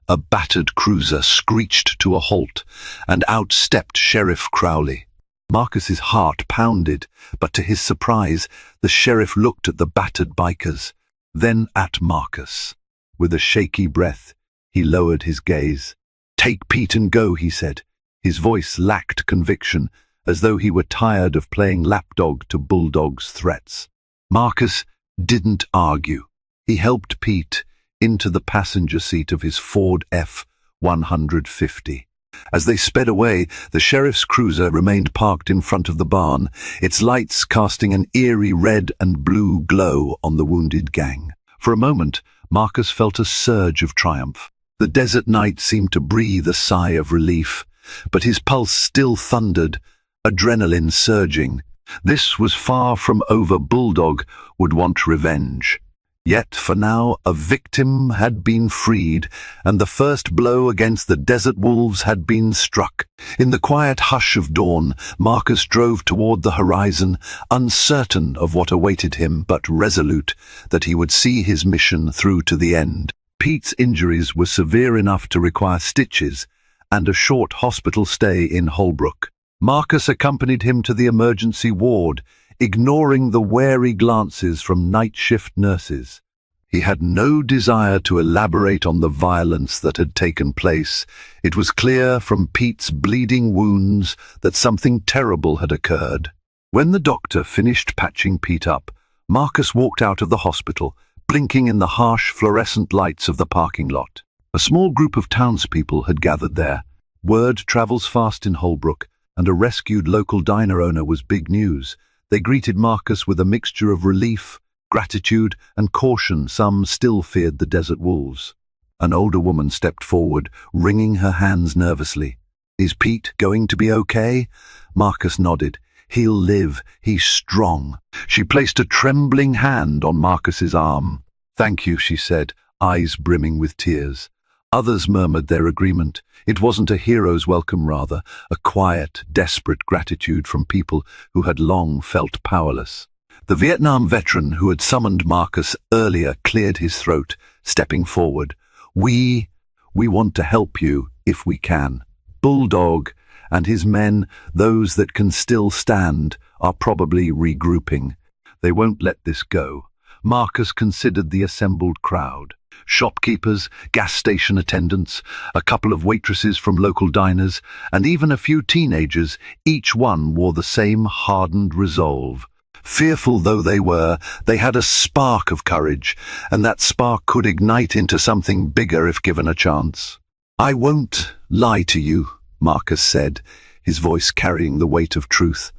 a battered cruiser screeched to a halt, and out stepped Sheriff Crowley. Marcus's heart pounded, but to his surprise, the sheriff looked at the battered bikers, then at Marcus. With a shaky breath, he lowered his gaze. "Take Pete and go," he said. His voice lacked conviction, as though he were tired of playing lapdog to Bulldog's threats. Marcus didn't argue. He helped Pete into the passenger seat of his Ford F-150. As they sped away, the sheriff's cruiser remained parked in front of the barn, its lights casting an eerie red and blue glow on the wounded gang. For a moment, Marcus felt a surge of triumph. The desert night seemed to breathe a sigh of relief, but his pulse still thundered, adrenaline surging. This was far from over. Bulldog would want revenge. Yet, for now, a victim had been freed, and the first blow against the desert wolves had been struck. In the quiet hush of dawn, Marcus drove toward the horizon, uncertain of what awaited him, but resolute that he would see his mission through to the end. Pete's injuries were severe enough to require stitches and a short hospital stay in Holbrook. Marcus accompanied him to the emergency ward, ignoring the wary glances from night shift nurses. He had no desire to elaborate on the violence that had taken place. It was clear from Pete's bleeding wounds that something terrible had occurred. When the doctor finished patching Pete up, Marcus walked out of the hospital, blinking in the harsh fluorescent lights of the parking lot. A small group of townspeople had gathered there. Word travels fast in Holbrook, and a rescued local diner owner was big news. They greeted Marcus with a mixture of relief, gratitude, and caution. Some still feared the desert wolves. An older woman stepped forward, wringing her hands nervously. "Is Pete going to be okay?" Marcus nodded. "He'll live. He's strong." She placed a trembling hand on Marcus's arm. "Thank you," she said, eyes brimming with tears. Others murmured their agreement. It wasn't a hero's welcome, rather, a quiet, desperate gratitude from people who had long felt powerless. The Vietnam veteran who had summoned Marcus earlier cleared his throat, stepping forward. We want to help you if we can. Bulldog and his men, those that can still stand, are probably regrouping. They won't let this go." Marcus considered the assembled crowd. Shopkeepers, gas station attendants, a couple of waitresses from local diners, and even a few teenagers, each one wore the same hardened resolve. Fearful though they were, they had a spark of courage, and that spark could ignite into something bigger if given a chance. "I won't lie to you," Marcus said, his voice carrying the weight of truth.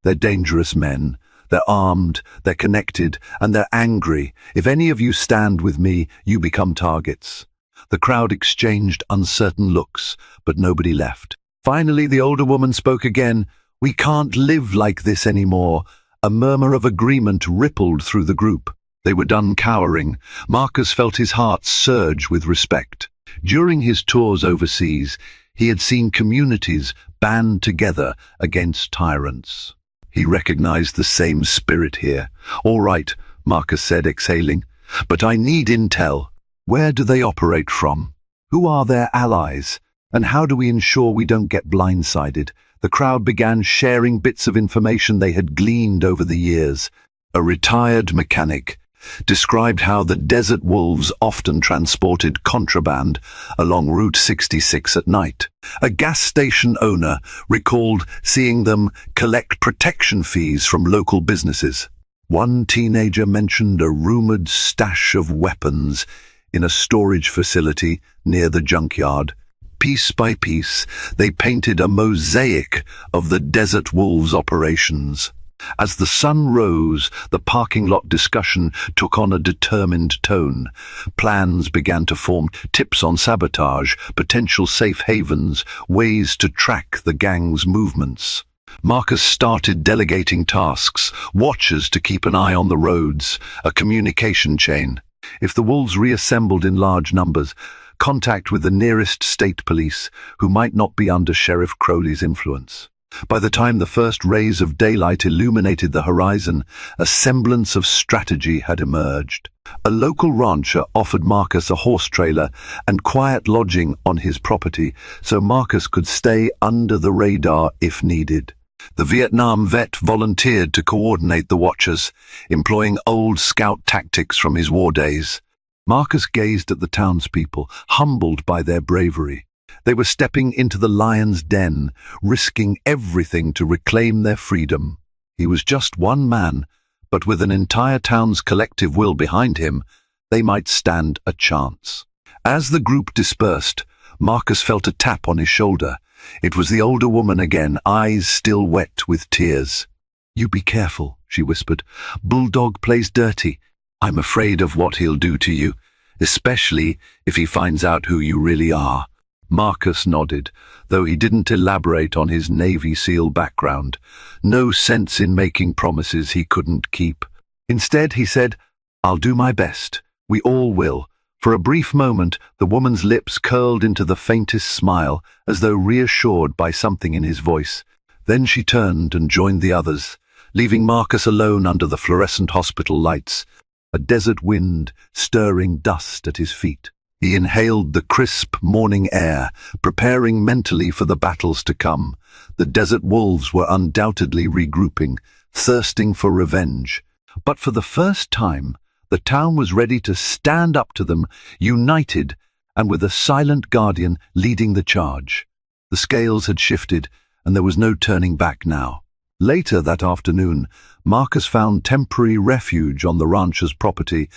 "They're dangerous men. They're armed, they're connected, and they're angry. If any of you stand with me, you become targets." The crowd exchanged uncertain looks, but nobody left. Finally, the older woman spoke again. "We can't live like this anymore." A murmur of agreement rippled through the group. They were done cowering. Marcus felt his heart surge with respect. During his tours overseas, he had seen communities band together against tyrants. He recognized the same spirit here. "All right," Marcus said, exhaling. "But I need intel. Where do they operate from? Who are their allies? And how do we ensure we don't get blindsided?" The crowd began sharing bits of information they had gleaned over the years. A retired mechanic described how the desert wolves often transported contraband along Route 66 at night. A gas station owner recalled seeing them collect protection fees from local businesses. One teenager mentioned a rumored stash of weapons in a storage facility near the junkyard. Piece by piece, they painted a mosaic of the desert wolves' operations. As the sun rose, the parking lot discussion took on a determined tone. Plans began to form, tips on sabotage, potential safe havens, ways to track the gang's movements. Marcus started delegating tasks, watchers to keep an eye on the roads, a communication chain. If the wolves reassembled in large numbers, contact with the nearest state police, who might not be under Sheriff Crowley's influence. By the time the first rays of daylight illuminated the horizon, a semblance of strategy had emerged. A local rancher offered Marcus a horse trailer and quiet lodging on his property so Marcus could stay under the radar if needed. The Vietnam vet volunteered to coordinate the watchers, employing old scout tactics from his war days. Marcus gazed at the townspeople, humbled by their bravery. They were stepping into the lion's den, risking everything to reclaim their freedom. He was just one man, but with an entire town's collective will behind him, they might stand a chance. As the group dispersed, Marcus felt a tap on his shoulder. It was the older woman again, eyes still wet with tears. "You be careful," she whispered. "Bulldog plays dirty. I'm afraid of what he'll do to you, especially if he finds out who you really are." Marcus nodded, though he didn't elaborate on his Navy SEAL background. No sense in making promises he couldn't keep. Instead, he said, "I'll do my best. We all will." For a brief moment, the woman's lips curled into the faintest smile, as though reassured by something in his voice. Then she turned and joined the others, leaving Marcus alone under the fluorescent hospital lights, a desert wind stirring dust at his feet. He inhaled the crisp morning air, preparing mentally for the battles to come. The desert wolves were undoubtedly regrouping, thirsting for revenge. But for the first time, the town was ready to stand up to them, united, and with a silent guardian leading the charge. The scales had shifted, and there was no turning back now. Later that afternoon, Marcus found temporary refuge on the rancher's property,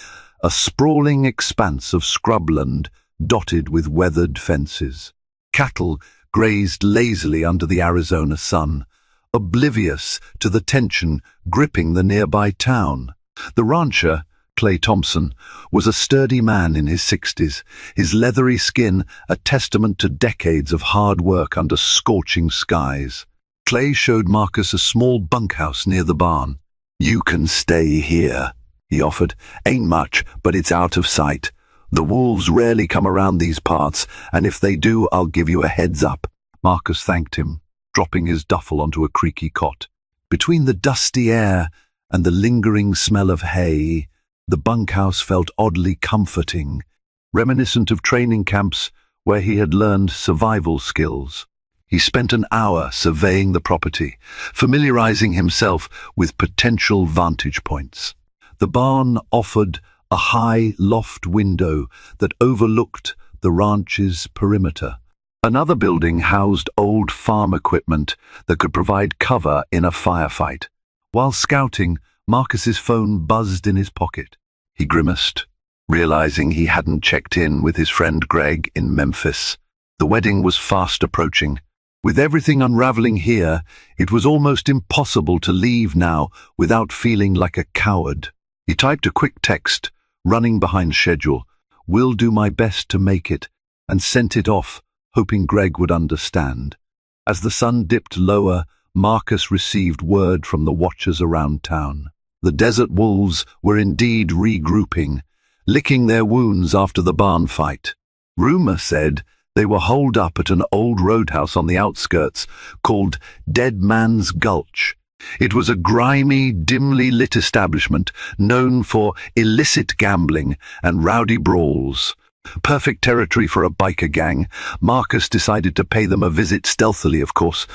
a sprawling expanse of scrubland dotted with weathered fences. Cattle grazed lazily under the Arizona sun, oblivious to the tension gripping the nearby town. The rancher, Clay Thompson, was a sturdy man in his 60s, his leathery skin a testament to decades of hard work under scorching skies. Clay showed Marcus a small bunkhouse near the barn. "You can stay here," he offered. "Ain't much, but it's out of sight. The wolves rarely come around these parts, and if they do, I'll give you a heads up." Marcus thanked him, dropping his duffel onto a creaky cot. Between the dusty air and the lingering smell of hay, the bunkhouse felt oddly comforting, reminiscent of training camps where he had learned survival skills. He spent an hour surveying the property, familiarizing himself with potential vantage points. The barn offered a high loft window that overlooked the ranch's perimeter. Another building housed old farm equipment that could provide cover in a firefight. While scouting, Marcus's phone buzzed in his pocket. He grimaced, realizing he hadn't checked in with his friend Greg in Memphis. The wedding was fast approaching. With everything unraveling here, it was almost impossible to leave now without feeling like a coward. He typed a quick text, running behind schedule, "Will do my best to make it," and sent it off, hoping Greg would understand. As the sun dipped lower, Marcus received word from the watchers around town. The desert wolves were indeed regrouping, licking their wounds after the barn fight. Rumor said they were holed up at an old roadhouse on the outskirts called Dead Man's Gulch. It was a grimy, dimly lit establishment known for illicit gambling and rowdy brawls. Perfect territory for a biker gang. Marcus decided to pay them a visit stealthily, of course.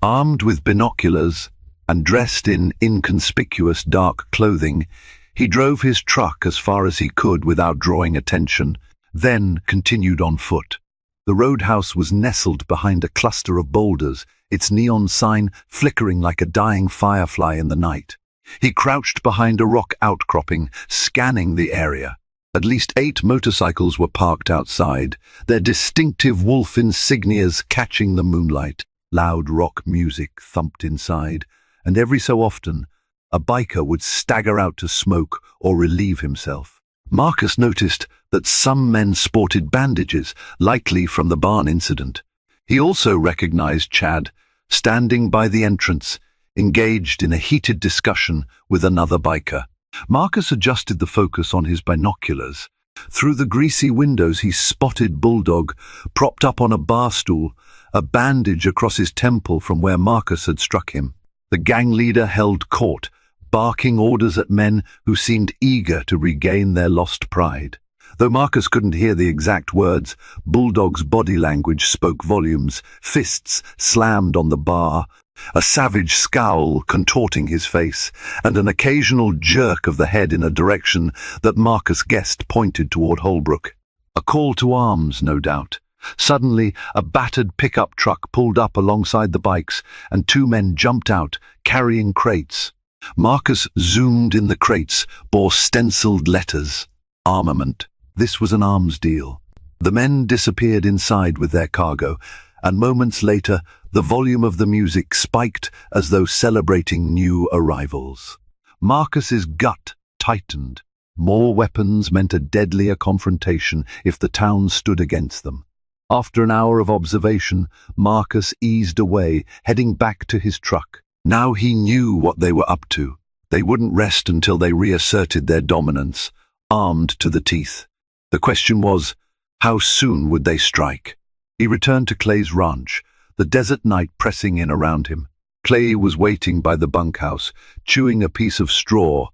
Armed with binoculars and dressed in inconspicuous dark clothing, he drove his truck as far as he could without drawing attention, then continued on foot. The roadhouse was nestled behind a cluster of boulders, its neon sign flickering like a dying firefly in the night. He crouched behind a rock outcropping, scanning the area. At least 8 motorcycles were parked outside, their distinctive wolf insignias catching the moonlight. Loud rock music thumped inside, and every so often, a biker would stagger out to smoke or relieve himself. Marcus noticed that some men sported bandages, likely from the barn incident. He also recognized Chad, standing by the entrance, engaged in a heated discussion with another biker. Marcus adjusted the focus on his binoculars. Through the greasy windows he spotted Bulldog, propped up on a bar stool, a bandage across his temple from where Marcus had struck him. The gang leader held court, barking orders at men who seemed eager to regain their lost pride. Though Marcus couldn't hear the exact words, Bulldog's body language spoke volumes. Fists slammed on the bar, a savage scowl contorting his face, and an occasional jerk of the head in a direction that Marcus guessed pointed toward Holbrook. A call to arms, no doubt. Suddenly, a battered pickup truck pulled up alongside the bikes, and two men jumped out, carrying crates. Marcus zoomed in. The crates bore stenciled letters. Armament. This was an arms deal. The men disappeared inside with their cargo, and moments later, the volume of the music spiked as though celebrating new arrivals. Marcus's gut tightened. More weapons meant a deadlier confrontation if the town stood against them. After an hour of observation, Marcus eased away, heading back to his truck. Now he knew what they were up to. They wouldn't rest until they reasserted their dominance, armed to the teeth. The question was, how soon would they strike? He returned to Clay's ranch, the desert night pressing in around him. Clay was waiting by the bunkhouse, chewing a piece of straw.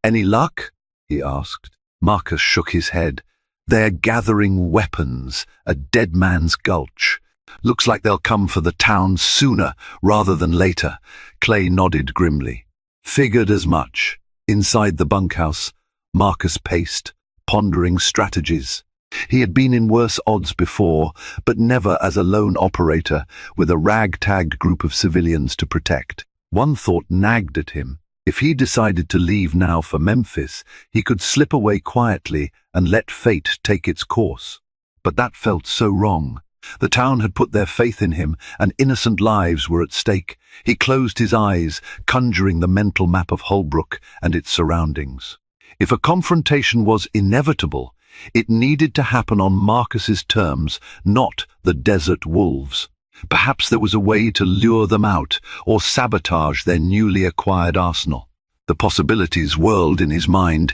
"Any luck?" he asked. Marcus shook his head. "They're gathering weapons at Dead Man's Gulch. Looks like they'll come for the town sooner rather than later." Clay nodded grimly. "Figured as much." Inside the bunkhouse, Marcus paced, pondering strategies. He had been in worse odds before, but never as a lone operator with a ragtag group of civilians to protect. One thought nagged at him. If he decided to leave now for Memphis, he could slip away quietly and let fate take its course. But that felt so wrong. The town had put their faith in him, and innocent lives were at stake. He closed his eyes, conjuring the mental map of Holbrook and its surroundings. If a confrontation was inevitable, it needed to happen on Marcus's terms, not the desert wolves. Perhaps there was a way to lure them out or sabotage their newly acquired arsenal. The possibilities whirled in his mind,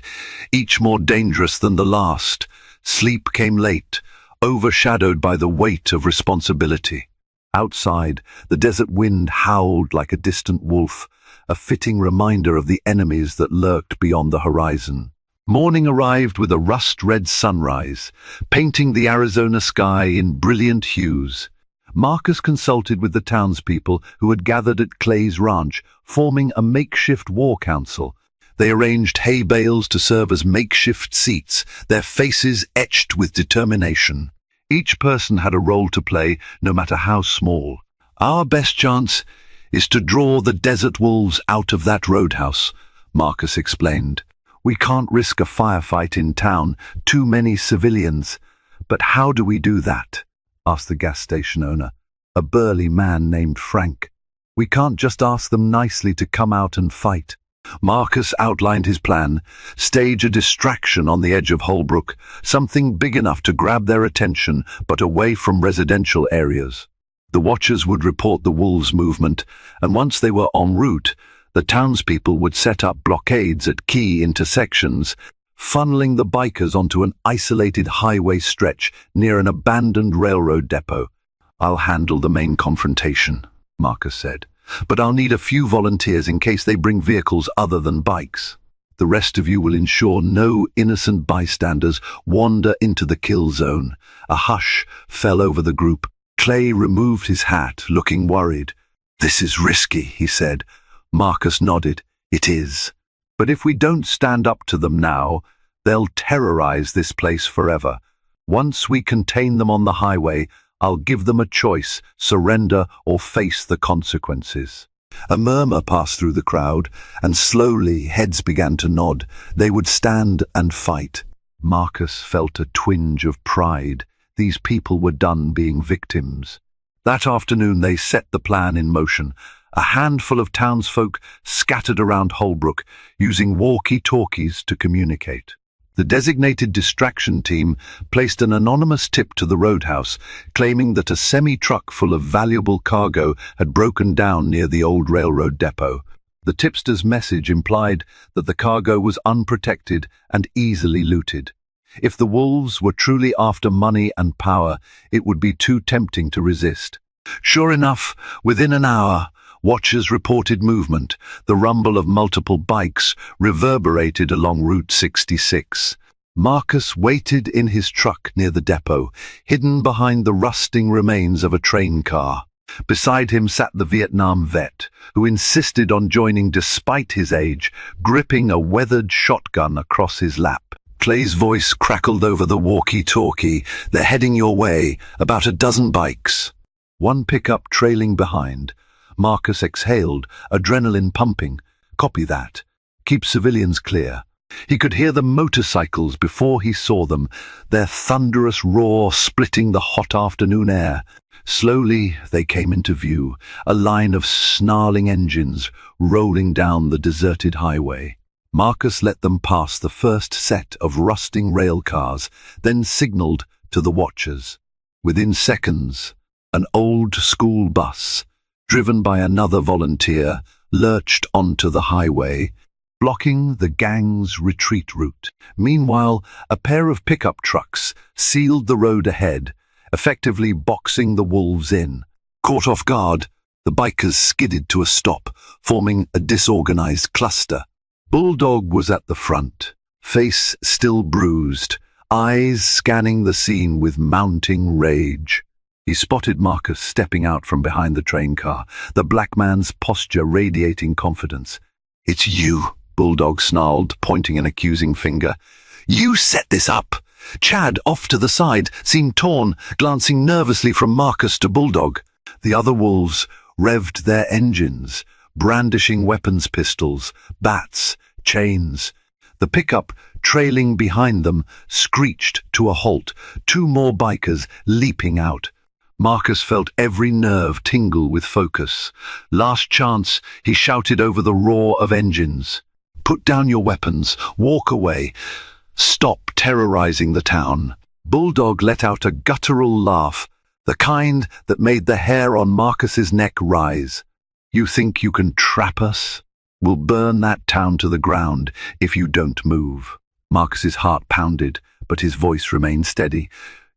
each more dangerous than the last. Sleep came late, overshadowed by the weight of responsibility. Outside, the desert wind howled like a distant wolf, a fitting reminder of the enemies that lurked beyond the horizon. Morning arrived with a rust-red sunrise, painting the Arizona sky in brilliant hues. Marcus consulted with the townspeople who had gathered at Clay's ranch, forming a makeshift war council. They arranged hay bales to serve as makeshift seats, their faces etched with determination. Each person had a role to play, no matter how small. "Our best chance is to draw the desert wolves out of that roadhouse," Marcus explained. "We can't risk a firefight in town, too many civilians." "But how do we do that?" asked the gas station owner, a burly man named Frank. "We can't just ask them nicely to come out and fight." Marcus outlined his plan: stage a distraction on the edge of Holbrook, something big enough to grab their attention, but away from residential areas. The watchers would report the wolves' movement, and once they were en route, the townspeople would set up blockades at key intersections, funneling the bikers onto an isolated highway stretch near an abandoned railroad depot. "I'll handle the main confrontation," Marcus said, "but I'll need a few volunteers in case they bring vehicles other than bikes. The rest of you will ensure no innocent bystanders wander into the kill zone." A hush fell over the group. Clay removed his hat, looking worried. "This is risky," he said. Marcus nodded. "It is. But if we don't stand up to them now, they'll terrorize this place forever. Once we contain them on the highway, I'll give them a choice: surrender or face the consequences." A murmur passed through the crowd, and slowly heads began to nod. They would stand and fight. Marcus felt a twinge of pride. These people were done being victims. That afternoon they set the plan in motion. A handful of townsfolk scattered around Holbrook, using walkie-talkies to communicate. The designated distraction team placed an anonymous tip to the roadhouse, claiming that a semi-truck full of valuable cargo had broken down near the old railroad depot. The tipster's message implied that the cargo was unprotected and easily looted. If the wolves were truly after money and power, it would be too tempting to resist. Sure enough, within an hour, watchers reported movement. The rumble of multiple bikes reverberated along Route 66. Marcus waited in his truck near the depot, hidden behind the rusting remains of a train car. Beside him sat the Vietnam vet, who insisted on joining despite his age, gripping a weathered shotgun across his lap. Clay's voice crackled over the walkie-talkie. "They're heading your way, about a dozen bikes." One pickup trailing behind. Marcus exhaled, adrenaline pumping. "Copy that. Keep civilians clear." He could hear the motorcycles before he saw them, their thunderous roar splitting the hot afternoon air. Slowly they came into view, a line of snarling engines rolling down the deserted highway. Marcus let them pass the first set of rusting rail cars, then signaled to the watchers. Within seconds, an old school bus, driven by another volunteer, lurched onto the highway, blocking the gang's retreat route. Meanwhile, a pair of pickup trucks sealed the road ahead, effectively boxing the wolves in. Caught off guard, the bikers skidded to a stop, forming a disorganized cluster. Bulldog was at the front, face still bruised, eyes scanning the scene with mounting rage. He spotted Marcus stepping out from behind the train car, the black man's posture radiating confidence. "It's you," Bulldog snarled, pointing an accusing finger. "You set this up." Chad, off to the side, seemed torn, glancing nervously from Marcus to Bulldog. The other wolves revved their engines, brandishing weapons pistols, bats, chains. The pickup, trailing behind them, screeched to a halt, two more bikers leaping out. Marcus felt every nerve tingle with focus. Last chance, he shouted over the roar of engines. "Put down your weapons, walk away. Stop terrorizing the town." Bulldog let out a guttural laugh, the kind that made the hair on Marcus's neck rise. "You think you can trap us? We'll burn that town to the ground if you don't move." Marcus's heart pounded, but his voice remained steady.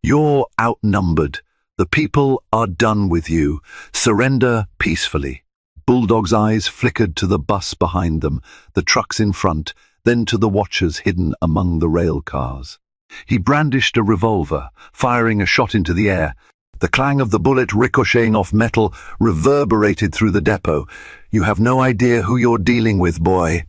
"You're outnumbered. The people are done with you. Surrender peacefully." Bulldog's eyes flickered to the bus behind them, the trucks in front, then to the watchers hidden among the rail cars. He brandished a revolver, firing a shot into the air. The clang of the bullet ricocheting off metal reverberated through the depot. "You have no idea who you're dealing with, boy."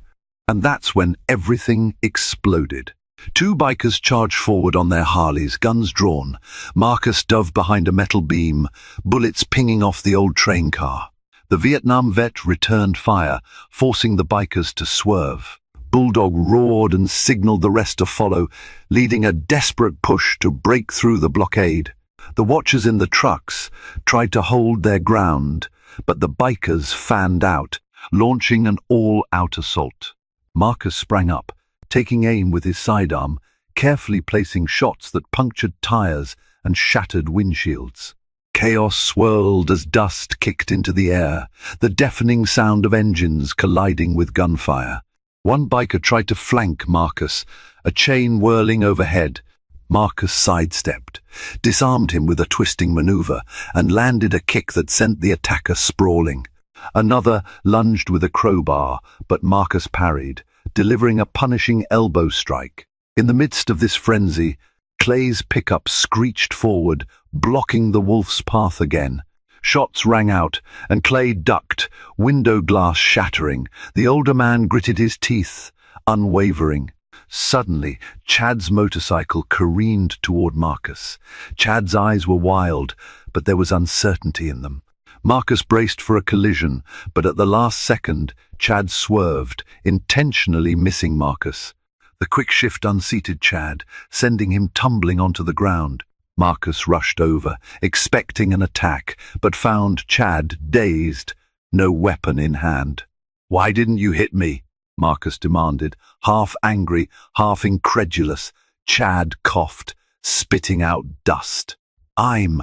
And that's when everything exploded. Two bikers charged forward on their Harleys, guns drawn. Marcus dove behind a metal beam, bullets pinging off the old train car. The Vietnam vet returned fire, forcing the bikers to swerve. Bulldog roared and signaled the rest to follow, leading a desperate push to break through the blockade. The watchers in the trucks tried to hold their ground, but the bikers fanned out, launching an all-out assault. Marcus sprang up, taking aim with his sidearm, carefully placing shots that punctured tires and shattered windshields. Chaos swirled as dust kicked into the air, the deafening sound of engines colliding with gunfire. One biker tried to flank Marcus, a chain whirling overhead. Marcus sidestepped, disarmed him with a twisting maneuver, and landed a kick that sent the attacker sprawling. Another lunged with a crowbar, but Marcus parried, delivering a punishing elbow strike. In the midst of this frenzy, Clay's pickup screeched forward, blocking the wolf's path again. Shots rang out, and Clay ducked, window glass shattering. The older man gritted his teeth, unwavering. Suddenly, Chad's motorcycle careened toward Marcus. Chad's eyes were wild, but there was uncertainty in them. Marcus braced for a collision, but at the last second, Chad swerved, intentionally missing Marcus. The quick shift unseated Chad, sending him tumbling onto the ground. Marcus rushed over, expecting an attack, but found Chad dazed, no weapon in hand. "Why didn't you hit me?" Marcus demanded, half angry, half incredulous. Chad coughed, spitting out dust. I'm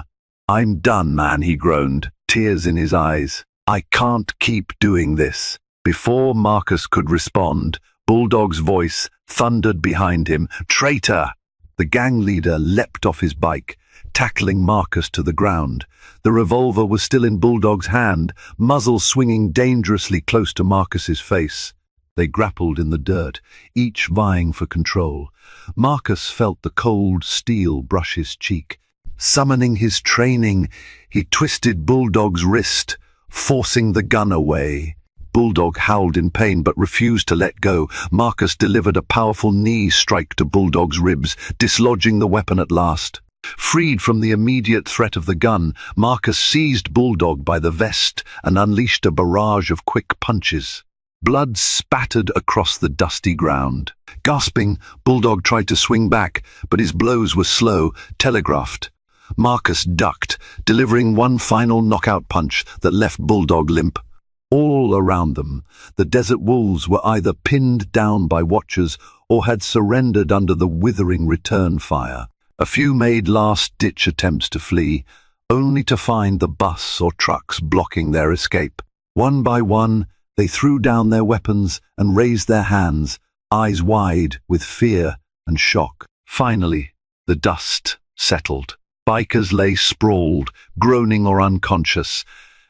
done, man," he groaned, tears in his eyes. "I can't keep doing this." Before Marcus could respond, Bulldog's voice thundered behind him. "Traitor!" The gang leader leapt off his bike, tackling Marcus to the ground. The revolver was still in Bulldog's hand, muzzle swinging dangerously close to Marcus's face. They grappled in the dirt, each vying for control. Marcus felt the cold steel brush his cheek. Summoning his training, he twisted Bulldog's wrist, forcing the gun away. Bulldog howled in pain but refused to let go. Marcus delivered a powerful knee strike to Bulldog's ribs, dislodging the weapon at last. Freed from the immediate threat of the gun, Marcus seized Bulldog by the vest and unleashed a barrage of quick punches. Blood spattered across the dusty ground. Gasping, Bulldog tried to swing back, but his blows were slow, telegraphed. Marcus ducked, delivering one final knockout punch that left Bulldog limp. All around them, the desert wolves were either pinned down by watchers or had surrendered under the withering return fire. A few made last-ditch attempts to flee, only to find the bus or trucks blocking their escape. One by one, they threw down their weapons and raised their hands, eyes wide with fear and shock. Finally, the dust settled. Bikers lay sprawled, groaning or unconscious.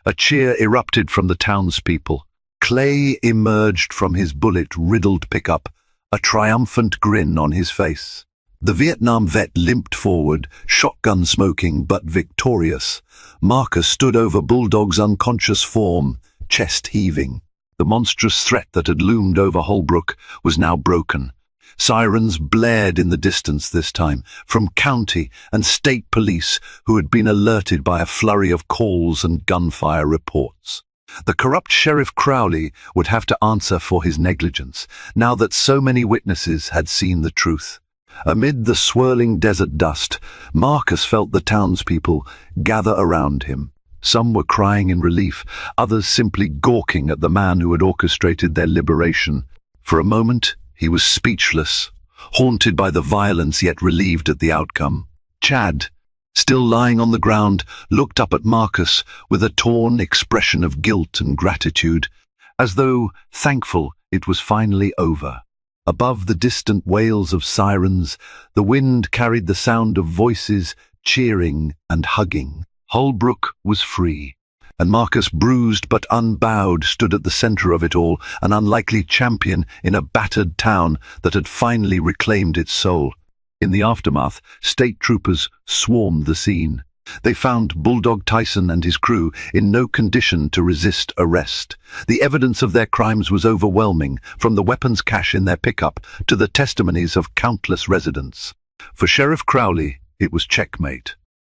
A cheer erupted from the townspeople. Clay emerged from his bullet-riddled pickup, a triumphant grin on his face. The Vietnam vet limped forward, shotgun smoking but victorious. Marcus stood over Bulldog's unconscious form, chest heaving. The monstrous threat that had loomed over Holbrook was now broken. Sirens blared in the distance this time, from county and state police who had been alerted by a flurry of calls and gunfire reports. The corrupt Sheriff Crowley would have to answer for his negligence, now that so many witnesses had seen the truth. Amid the swirling desert dust, Marcus felt the townspeople gather around him. Some were crying in relief, others simply gawking at the man who had orchestrated their liberation. For a moment, he was speechless, haunted by the violence yet relieved at the outcome. Chad, still lying on the ground, looked up at Marcus with a torn expression of guilt and gratitude, as though thankful it was finally over. Above the distant wails of sirens, the wind carried the sound of voices cheering and hugging. Holbrook was free, and Marcus, bruised but unbowed, stood at the center of it all, an unlikely champion in a battered town that had finally reclaimed its soul. In the aftermath, state troopers swarmed the scene. They found Bulldog Tyson and his crew in no condition to resist arrest. The evidence of their crimes was overwhelming, from the weapons cache in their pickup to the testimonies of countless residents. For Sheriff Crowley, it was checkmate.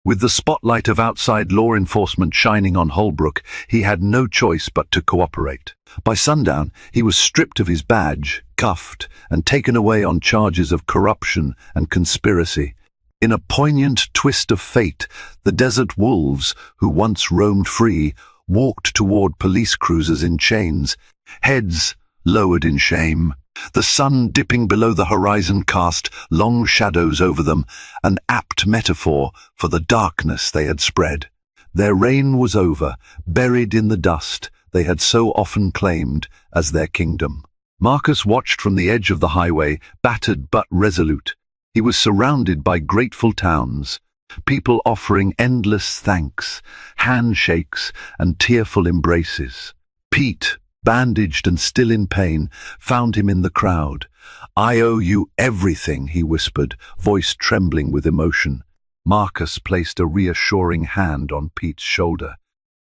With the spotlight of outside law enforcement shining on Holbrook, he had no choice but to cooperate. By sundown, he was stripped of his badge, cuffed, and taken away on charges of corruption and conspiracy. In a poignant twist of fate, the desert wolves, who once roamed free, walked toward police cruisers in chains, heads lowered in shame. The sun dipping below the horizon cast long shadows over them, an apt metaphor for the darkness they had spread. Their reign was over, buried in the dust they had so often claimed as their kingdom. Marcus watched from the edge of the highway, battered but resolute. He was surrounded by grateful towns, people offering endless thanks, handshakes, and tearful embraces. Pete, bandaged and still in pain, found him in the crowd. "I owe you everything," he whispered, voice trembling with emotion. Marcus placed a reassuring hand on Pete's shoulder.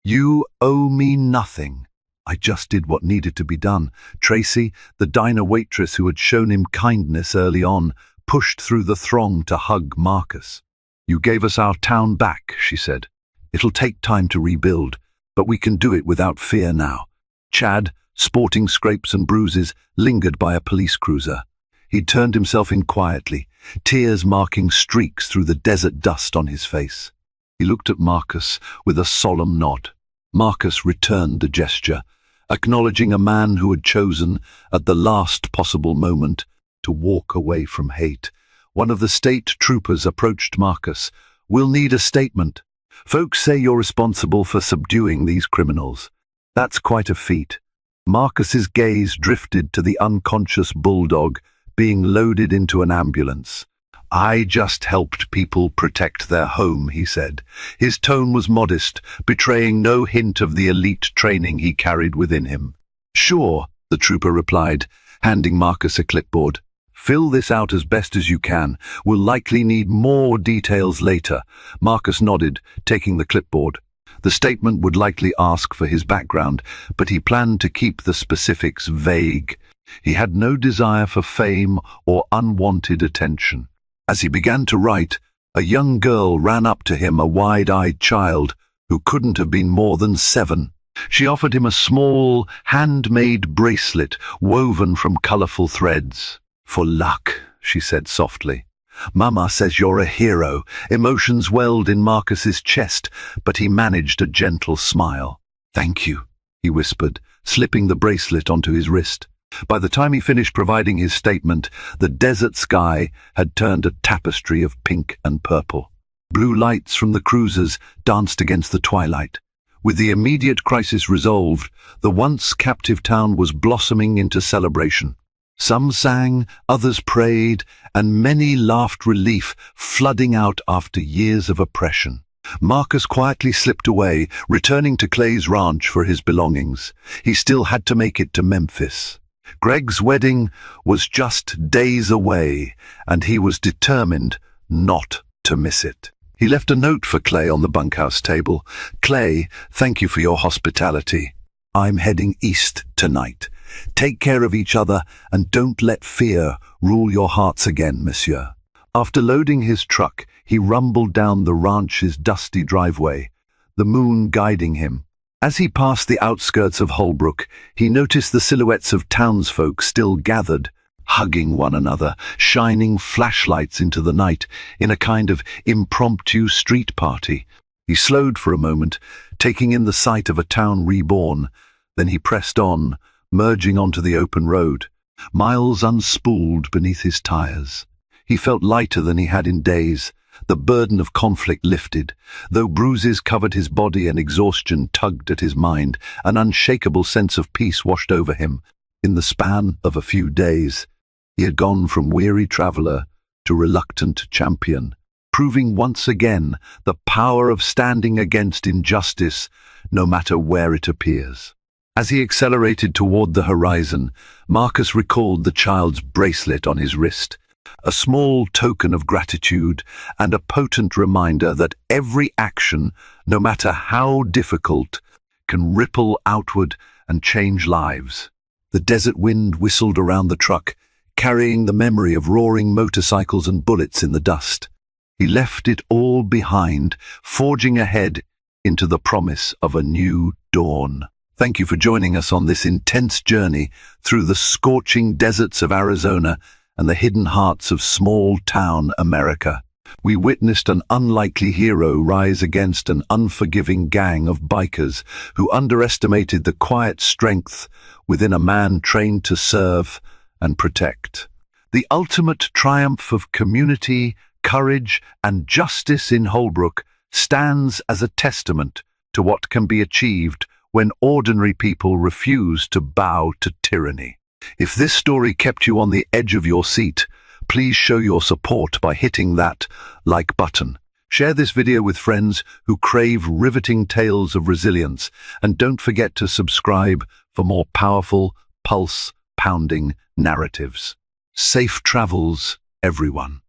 "You owe me nothing. I just did what needed to be done." Tracy, the diner waitress who had shown him kindness early on, pushed through the throng to hug Marcus. "You gave us our town back," she said. "It'll take time to rebuild, but we can do it without fear now." Chad, sporting scrapes and bruises, lingered by a police cruiser. He turned himself in quietly, tears marking streaks through the desert dust on his face. He looked at Marcus with a solemn nod. Marcus returned the gesture, acknowledging a man who had chosen, at the last possible moment, to walk away from hate. One of the state troopers approached Marcus. "We'll need a statement. Folks say you're responsible for subduing these criminals. That's quite a feat." Marcus's gaze drifted to the unconscious Bulldog being loaded into an ambulance. I just helped people protect their home, he said. His tone was modest, betraying no hint of the elite training he carried within him. Sure, the trooper replied, handing Marcus a clipboard. Fill this out as best as you can. We'll likely need more details later. Marcus nodded, taking the clipboard. The statement would likely ask for his background, but he planned to keep the specifics vague. He had no desire for fame or unwanted attention. As he began to write, a young girl ran up to him, a wide-eyed child who couldn't have been more than 7. She offered him a small, handmade bracelet woven from colorful threads. For luck, she said softly. Mama says you're a hero. Emotions welled in Marcus's chest, but he managed a gentle smile. Thank you, he whispered, slipping the bracelet onto his wrist. By the time he finished providing his statement, the desert sky had turned a tapestry of pink and purple. Blue lights from the cruisers danced against the twilight. With the immediate crisis resolved, the once captive town was blossoming into celebration. Some sang, others prayed, and many laughed relief, flooding out after years of oppression. Marcus quietly slipped away, returning to Clay's ranch for his belongings. He still had to make it to Memphis. Greg's wedding was just days away, and he was determined not to miss it. He left a note for Clay on the bunkhouse table. Clay, thank you for your hospitality. I'm heading east tonight. Take care of each other and don't let fear rule your hearts again, monsieur. After loading his truck, he rumbled down the ranch's dusty driveway, the moon guiding him. As he passed the outskirts of Holbrook, he noticed the silhouettes of townsfolk still gathered, hugging one another, shining flashlights into the night in a kind of impromptu street party. He slowed for a moment, taking in the sight of a town reborn. Then he pressed on, merging onto the open road. Miles unspooled beneath his tires. He felt lighter than he had in days. The burden of conflict lifted. Though bruises covered his body and exhaustion tugged at his mind, an unshakable sense of peace washed over him. In the span of a few days, he had gone from weary traveler to reluctant champion, proving once again the power of standing against injustice, no matter where it appears. As he accelerated toward the horizon, Marcus recalled the child's bracelet on his wrist, a small token of gratitude and a potent reminder that every action, no matter how difficult, can ripple outward and change lives. The desert wind whistled around the truck, carrying the memory of roaring motorcycles and bullets in the dust. He left it all behind, forging ahead into the promise of a new dawn. Thank you for joining us on this intense journey through the scorching deserts of Arizona and the hidden hearts of small-town America. We witnessed an unlikely hero rise against an unforgiving gang of bikers who underestimated the quiet strength within a man trained to serve and protect. The ultimate triumph of community, courage, and justice in Holbrook stands as a testament to what can be achieved when ordinary people refuse to bow to tyranny. If this story kept you on the edge of your seat, please show your support by hitting that like button. Share this video with friends who crave riveting tales of resilience, and don't forget to subscribe for more powerful, pulse-pounding narratives. Safe travels, everyone.